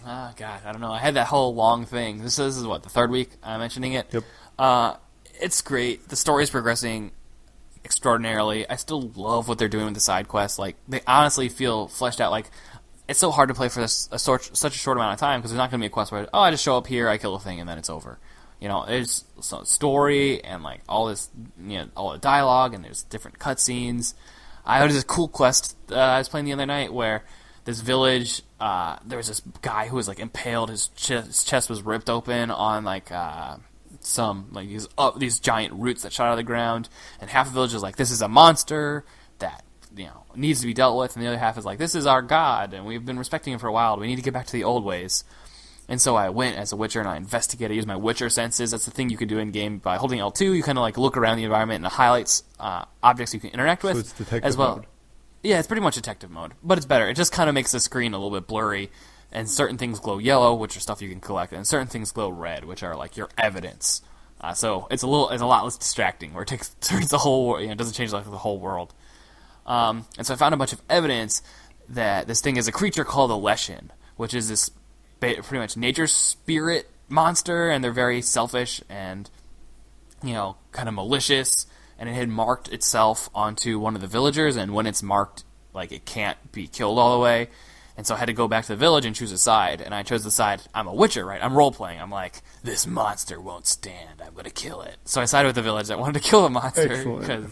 God, I don't know. I had that whole long thing. This is what, the third week I'm mentioning it? Yep. It's great. The story's progressing extraordinarily. I still love what they're doing with the side quests. Like, they honestly feel fleshed out. Like, it's so hard to play for such a short amount of time because there's not going to be a quest where, I just show up here, I kill a thing, and then it's over. There's some story and like all this, all the dialogue, and there's different cutscenes. I had this cool quest I was playing the other night where this village, there was this guy who was like impaled. His chest was ripped open on like these giant roots that shot out of the ground, and half the village is like, this is a monster that needs to be dealt with, and the other half is like, this is our god, and we've been respecting him for a while. We need to get back to the old ways. And so I went as a Witcher and I investigated. I used my Witcher senses. That's the thing you can do in game by holding L2. You kind of like look around the environment and it highlights objects you can interact with. So it's detective as well. Mode. Yeah, it's pretty much detective mode, but it's better. It just kind of makes the screen a little bit blurry, and certain things glow yellow, which are stuff you can collect, and certain things glow red, which are like your evidence. So it's a lot less distracting, where it turns the whole, it doesn't change like the whole world. And so I found a bunch of evidence that this thing is a creature called a Leshen, which is this pretty much nature's spirit monster, and they're very selfish and, kind of malicious, and it had marked itself onto one of the villagers, and when it's marked, like, it can't be killed all the way, and so I had to go back to the village and choose a side, and I chose the side, I'm a Witcher, right? I'm role-playing. I'm like, this monster won't stand. I'm going to kill it. So I sided with the village that wanted to kill the monster, because...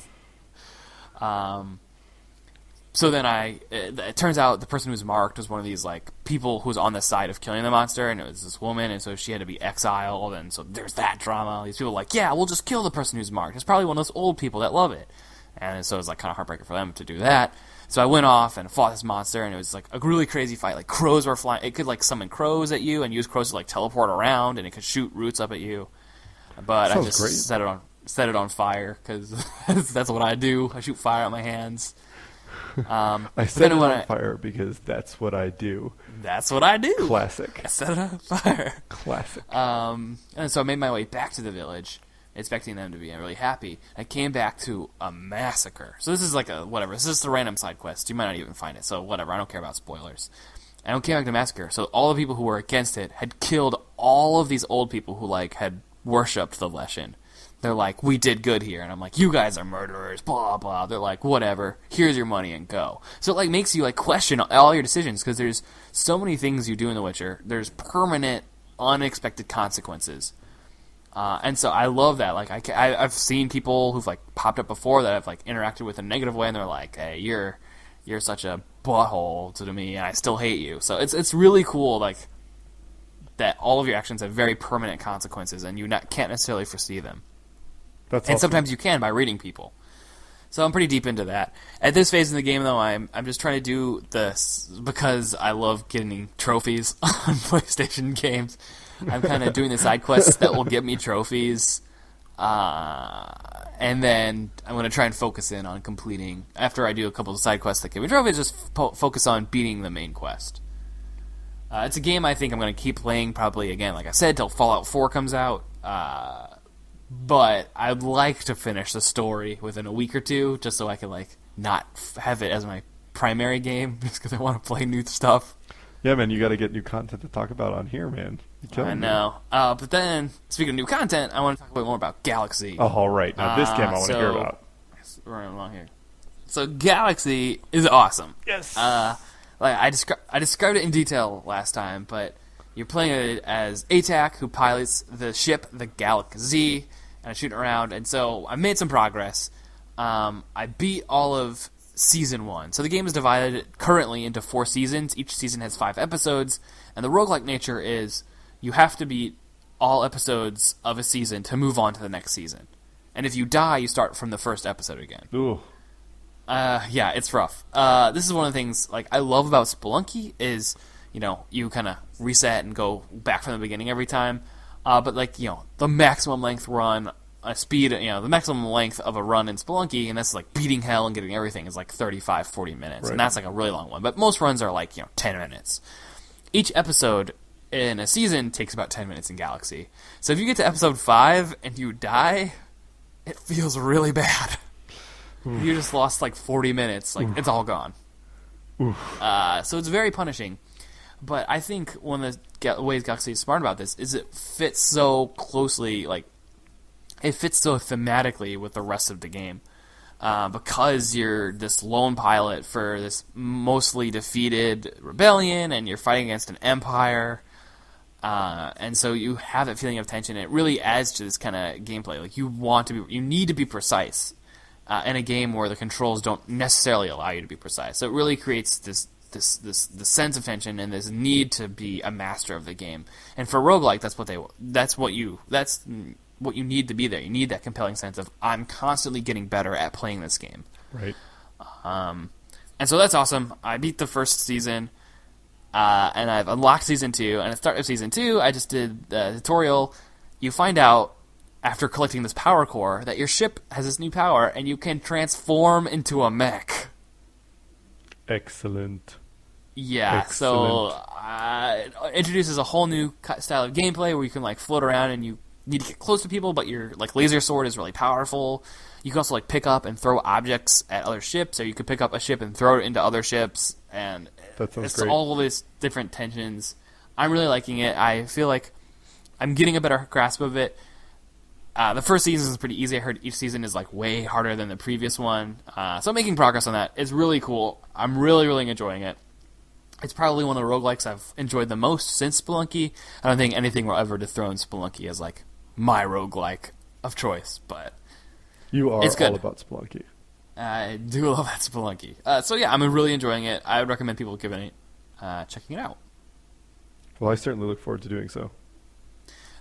So then it turns out the person who's marked was one of these like people who's on the side of killing the monster, and it was this woman, and so she had to be exiled, and so there's that drama. These people are like, yeah, we'll just kill the person who's marked. It's probably one of those old people that love it, and so it was like kind of heartbreaking for them to do that. So I went off and fought this monster, and it was like a really crazy fight. Like crows were flying. It could like summon crows at you and use crows to like teleport around, and it could shoot roots up at you. But I just set it on fire because that's what I do. I shoot fire out my hands. I set it on fire because that's what I do. That's what I do. Classic. I set it on fire. Classic. And so I made my way back to the village, expecting them to be really happy. I came back to a massacre. So this is like whatever. This is just a random side quest. You might not even find it. So whatever. I don't care about spoilers. I came back to massacre. So all the people who were against it had killed all of these old people who like had worshipped the Leshen. they're like, we did good here. And I'm like, you guys are murderers, blah, blah. They're like, whatever, here's your money and go. So it like makes you like question all your decisions because there's so many things you do in The Witcher. There's permanent, unexpected consequences. And so I love that. Like I've seen people who've like popped up before that I've like interacted with in a negative way, and they're like, hey, you're such a butthole to me, and I still hate you. So it's really cool, like, that all of your actions have very permanent consequences, and you can't necessarily foresee them. That's and awesome. sometimes you can by reading people. So I'm pretty deep into that. At this phase in the game, though, I'm just trying to do this because I love getting trophies on PlayStation games. I'm kind of doing the side quests that will get me trophies, and then I'm going to try and focus in on completing. After I do a couple of side quests that give me trophies, just focus on beating the main quest. It's a game I think I'm going to keep playing probably, again, like I said, till Fallout 4 comes out. But I'd like to finish the story within a week or two, just so I can like not have it as my primary game, just because I want to play new stuff. Yeah, man, you got to get new content to talk about on here, man. I know. But then, speaking of new content, I want to talk a bit more about Galaxy. Oh, all right. Now this game I want to hear about. We're running along here. So Galaxy is awesome. Yes. Like I described it in detail last time, but you're playing it as ATAC, who pilots the ship, the Galaxy, and shooting around. And so I made some progress. I beat all of Season 1. So the game is divided currently into 4 seasons. Each season has 5 episodes. And the roguelike nature is you have to beat all episodes of a season to move on to the next season. And if you die, you start from the first episode again. Ooh. Yeah, it's rough. This is one of the things like I love about Spelunky is, you know, you kind of reset and go back from the beginning every time. But like, you know, the maximum length run, the maximum length of a run in Spelunky, and that's like beating hell and getting everything, is like 35, 40 minutes. Right. And that's like a really long one. But most runs are like, 10 minutes. Each episode in a season takes about 10 minutes in Galaxy. So if you get to episode 5 and you die, it feels really bad. Oof. You just lost like 40 minutes. Like, it's all gone. Oof. So it's very punishing. But I think one of the ways Galaxy is smart about this is it fits so closely, like, it fits so thematically with the rest of the game. Because you're this lone pilot for this mostly defeated rebellion, and you're fighting against an empire, and so you have that feeling of tension. It really adds to this kind of gameplay. Like, you need to be precise in a game where the controls don't necessarily allow you to be precise. So it really creates this sense of tension and this need to be a master of the game. And for roguelike, that's what you need to be there. You need that compelling sense of, I'm constantly getting better at playing this game. Right. And so that's awesome. I beat the first season, and I've unlocked Season 2. And at the start of Season 2, I just did the tutorial. You find out, after collecting this power core, that your ship has this new power, and you can transform into a mech. Excellent. Yeah, Excellent. so it introduces a whole new style of gameplay where you can like float around and you need to get close to people, but your like laser sword is really powerful. You can also like pick up and throw objects at other ships, or you could pick up a ship and throw it into other ships, and That sounds it's great. all of these different tensions. I'm really liking it. I feel like I'm getting a better grasp of it. The first season is pretty easy. I heard each season is like way harder than the previous one. So I'm making progress on that. It's really cool. I'm really, really enjoying it. It's probably one of the roguelikes I've enjoyed the most since Spelunky. I don't think anything will ever dethrone Spelunky as like my roguelike of choice, but You are it's good. all about Spelunky. I do love that Spelunky. So yeah, I'm really enjoying it. I would recommend people checking it out. Well, I certainly look forward to doing so.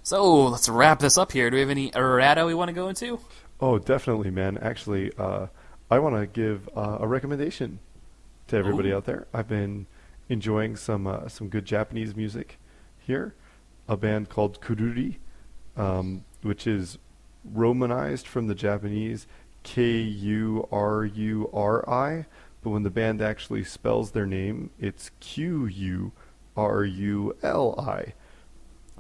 So let's wrap this up here. Do we have any errata we want to go into? Oh, definitely, man. Actually, I want to give a recommendation to everybody out there. I've been enjoying some good Japanese music here. A band called Kururi, which is romanized from the Japanese Kururi, but when the band actually spells their name, it's Quruli.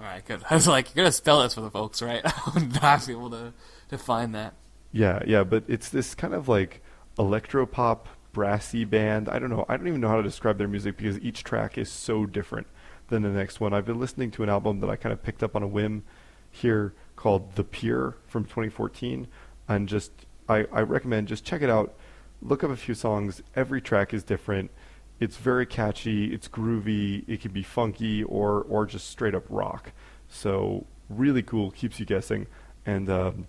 All right, good. I was like, you're going to spell this for the folks, right? I would not be able to find that. Yeah, but it's this kind of like electropop brassy band. I don't know. I don't even know how to describe their music because each track is so different than the next one. I've been listening to an album that I kind of picked up on a whim here called The Pier from 2014, and just I recommend just check it out. Look up a few songs. Every track is different. It's very catchy. It's groovy. It can be funky or just straight up rock. So really cool. Keeps you guessing, and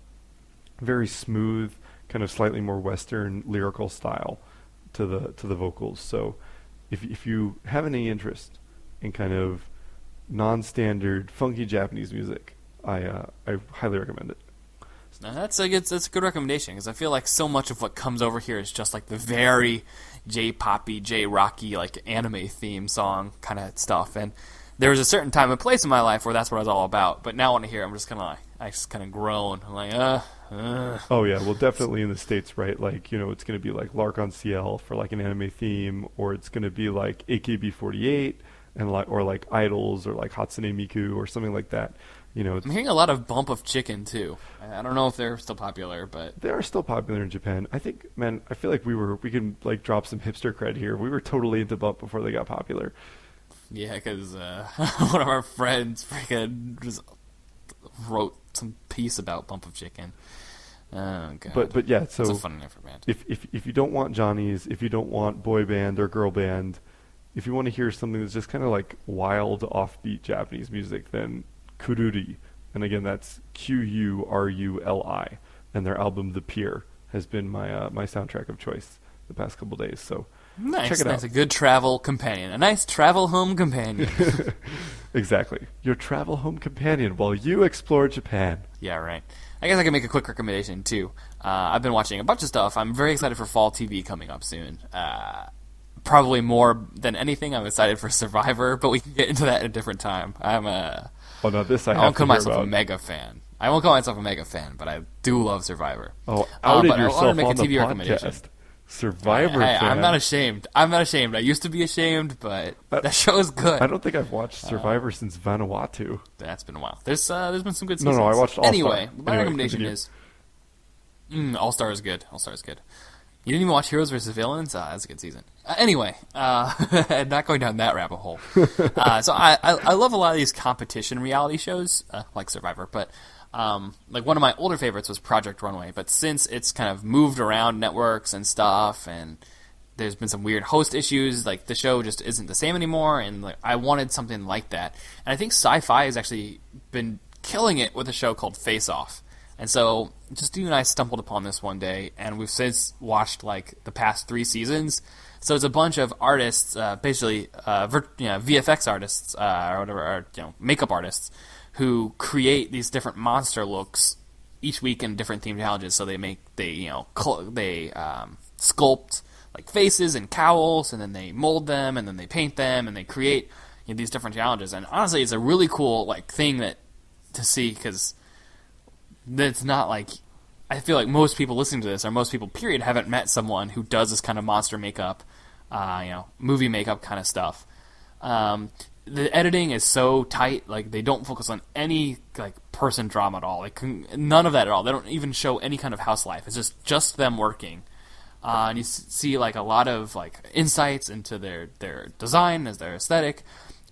very smooth, kind of slightly more Western lyrical style to the vocals. So if you have any interest in kind of non-standard funky Japanese music, I highly recommend it. No, that's a good recommendation, because I feel like so much of what comes over here is just like the very J-poppy, J-rocky, like anime theme song kind of stuff. And there was a certain time and place in my life where that's what I was all about. But now when I hear it, I'm just kind of like, I just kind of groan. I'm like, Oh yeah, well definitely in the States, right? Like, it's going to be like Lark on CL for like an anime theme, or it's going to be like AKB48 and or like Idols or like Hatsune Miku or something like that. I'm hearing a lot of Bump of Chicken too. I don't know if they're still popular, but they are still popular in Japan. I think, man, I feel like we can like drop some hipster cred here. We were totally into Bump before they got popular. Yeah, because one of our friends freaking just wrote some piece about Bump of Chicken. Oh god. But yeah, so it's a fun name for a band. If you don't want Johnny's, if you don't want boy band or girl band, if you want to hear something that's just kind of like wild, offbeat Japanese music, then Kururi, and again that's Quruli, and their album The Pier has been my my soundtrack of choice the past couple days. So nice, check it out. A good travel companion, a nice travel home companion. Exactly, your travel home companion while you explore Japan. Yeah, right. I guess I can make a quick recommendation too. I've been watching a bunch of stuff. I'm very excited for fall TV coming up soon. Probably more than anything, I'm excited for Survivor, but we can get into that at a different time. Oh no, this I won't have call to hear myself about. a mega fan. I won't call myself a mega fan, but I do love Survivor. Oh, outed but yourself I wanted to make on a TV the recommendation. podcast. Survivor Hey, fan. I'm not ashamed. I used to be ashamed, but that show is good. I don't think I've watched Survivor since Vanuatu. That's been a while. There's been some good seasons. No, I watched All-Star. Anyway, my recommendation continue. is All-Star is good. All-Star is good. You didn't even watch Heroes vs. Villains? That's a good season. Anyway, not going down that rabbit hole. So I love a lot of these competition reality shows, like Survivor, but like one of my older favorites was Project Runway, but since it's kind of moved around networks and stuff, and there's been some weird host issues, like the show just isn't the same anymore, and like I wanted something like that. And I think Sci-Fi has actually been killing it with a show called Face Off. And so, just you and I stumbled upon this one day, and we've since watched like the past 3 seasons. So it's a bunch of artists, basically VFX artists or whatever, or makeup artists, who create these different monster looks each week in different themed challenges. So they sculpt like faces and cowls, and then they mold them, and then they paint them, and they create these different challenges. And honestly, it's a really cool like thing to see, because it's not like, I feel like most people listening to this, or most people period, haven't met someone who does this kind of monster makeup, movie makeup kind of stuff. The editing is so tight, like they don't focus on any like person drama at all, like none of that at all. They don't even show any kind of house life. It's just them working, and you see like a lot of like insights into their design, as their aesthetic.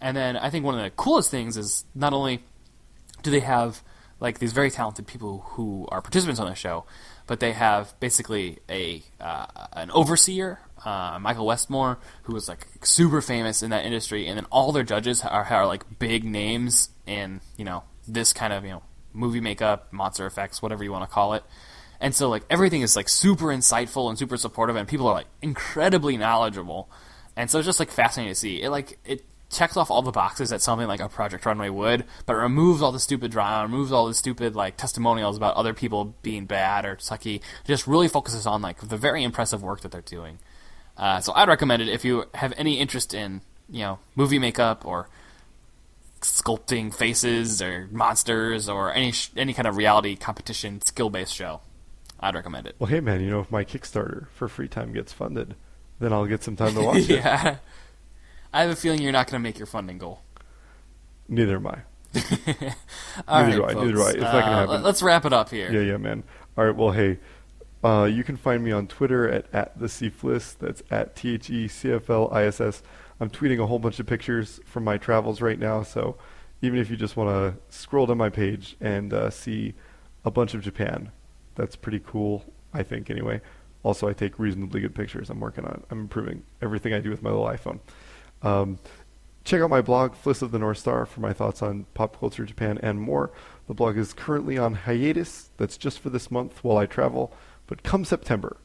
And then I think one of the coolest things is not only do they have like these very talented people who are participants on the show, but they have basically an overseer, Michael Westmore, who is like super famous in that industry, and then all their judges are like big names in this kind of movie makeup, monster effects, whatever you want to call it. And so like everything is like super insightful and super supportive, and people are like incredibly knowledgeable, and so it's just like fascinating to see. It checks off all the boxes that something like a Project Runway would, but it removes all the stupid drama, removes all the stupid like testimonials about other people being bad or sucky. It just really focuses on like the very impressive work that they're doing. So I'd recommend it if you have any interest in movie makeup or sculpting faces or monsters or any kind of reality competition skill-based show. I'd recommend it. Well, hey man, if my Kickstarter for free time gets funded, then I'll get some time to watch it. Yeah. I have a feeling you're not going to make your funding goal. Neither am I. Neither do I. It's not going to happen. Let's wrap it up here. Yeah, man. All right, well, hey, you can find me on Twitter at the CFliss. That's at THECFLISS. I'm tweeting a whole bunch of pictures from my travels right now, so even if you just want to scroll down my page and see a bunch of Japan, that's pretty cool, I think, anyway. Also, I take reasonably good pictures. I'm improving everything I do with my little iPhone. Check out my blog, Fliss of the North Star, for my thoughts on pop culture, Japan, and more. The blog is currently on hiatus. That's just for this month while I travel. But come September,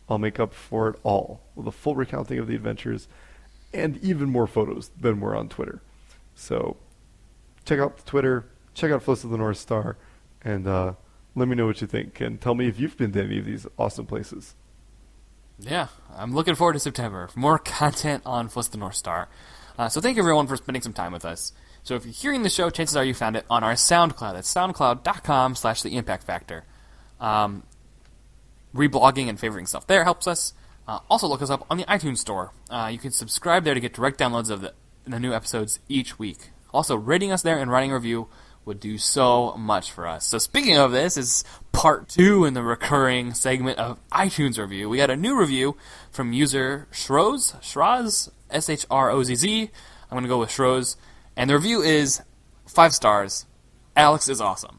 I'll make up for it all with a full recounting of the adventures and even more photos than were on Twitter. So check out Twitter, check out Fliss of the North Star, and let me know what you think. And tell me if you've been to any of these awesome places. Yeah, I'm looking forward to September. More content on Fliss of the North Star. So thank you, everyone, for spending some time with us. So if you're hearing the show, chances are you found it on our SoundCloud. That's soundcloud.com/theimpactfactor. Reblogging and favoriting stuff there helps us. Also look us up on the iTunes Store. You can subscribe there to get direct downloads of the new episodes each week. Also, rating us there and writing a review would do so much for us. So speaking of this, is part 2 in the recurring segment of iTunes review. We had a new review from user Shroz, Shrozz. I'm going to go with Shroz. And the review is 5 stars. Alex is awesome.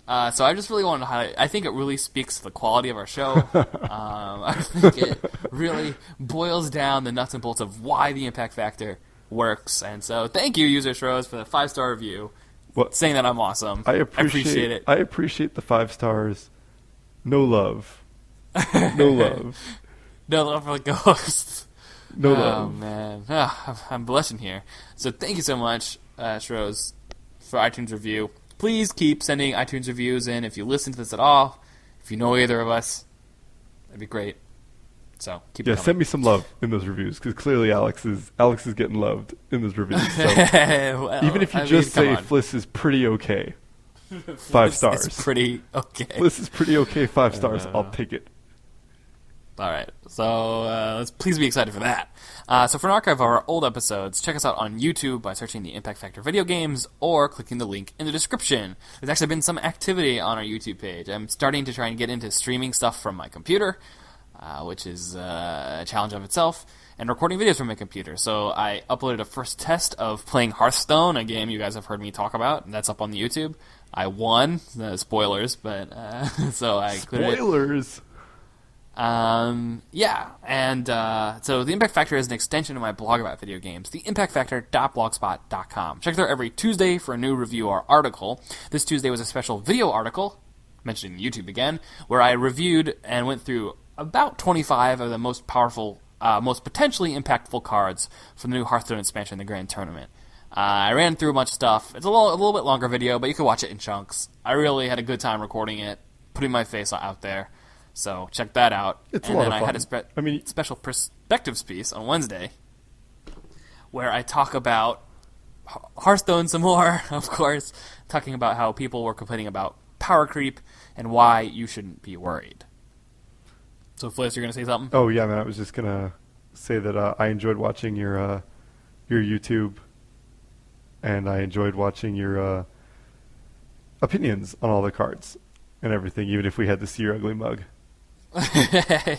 So I just really wanted to highlight, I think it really speaks to the quality of our show. I think it really boils down the nuts and bolts of why the Impact Factor works. And so thank you, user Shroz, for the 5-star review. Well, saying that I'm awesome. I appreciate it. I appreciate the 5 stars. No love. No love. No love for the ghosts. No love. Oh, man. I'm blushing here. So thank you so much, Shroz, for iTunes review. Please keep sending iTunes reviews in if you listen to this at all. If you know either of us, that'd be great. So keep it coming. Send me some love in those reviews, because clearly Alex is getting loved in those reviews. So well, even if you say Fliss is pretty okay, 5 stars. It's pretty okay. Fliss is pretty okay, 5 stars. I'll take it. All right, so let's please be excited for that. So for an archive of our old episodes, check us out on YouTube by searching the Impact Factor video games or clicking the link in the description. There's actually been some activity on our YouTube page. I'm starting to try and get into streaming stuff from my computer, which is a challenge of itself, and recording videos from my computer. So I uploaded a first test of playing Hearthstone, a game you guys have heard me talk about, and that's up on the YouTube. I won. Spoilers, but so I included Spoilers! and so the Impact Factor is an extension of my blog about video games, theimpactfactor.blogspot.com. Check there every Tuesday for a new review or article. This Tuesday was a special video article, mentioning YouTube again, where I reviewed and went through about 25 of the most powerful, most potentially impactful cards from the new Hearthstone expansion, the Grand Tournament. I ran through a bunch of stuff. It's a little bit longer video, but you can watch it in chunks. I really had a good time recording it, putting my face out there. So check that out. It's a lot of fun. I had a special perspectives piece on Wednesday where I talk about Hearthstone some more, of course, talking about how people were complaining about power creep and why you shouldn't be worried. So, Fliss, you're going to say something? Oh, yeah, man. I was just going to say that I enjoyed watching your YouTube, and I enjoyed watching your opinions on all the cards and everything, even if we had to see your ugly mug.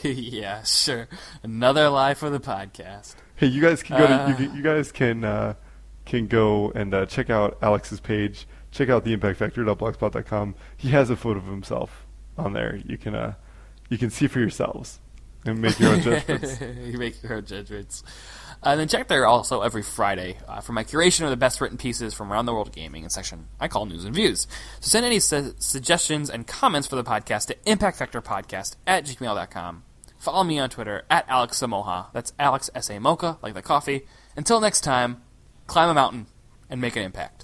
Yeah, sure. Another lie for the podcast. Hey, you guys can go can go and check out Alex's page. Check out theimpactfactor.blogspot.com. He has a photo of himself on there. You can see for yourselves and make your own judgments. You make your own judgments. And then check there also every Friday for my curation of the best written pieces from around the world of gaming, a section I call News and Views. So send any suggestions and comments for the podcast to impactfactorpodcast@gmail.com. Follow me on Twitter @Alex Samocha. That's Alex S.A. Mocha, like the coffee. Until next time, climb a mountain and make an impact.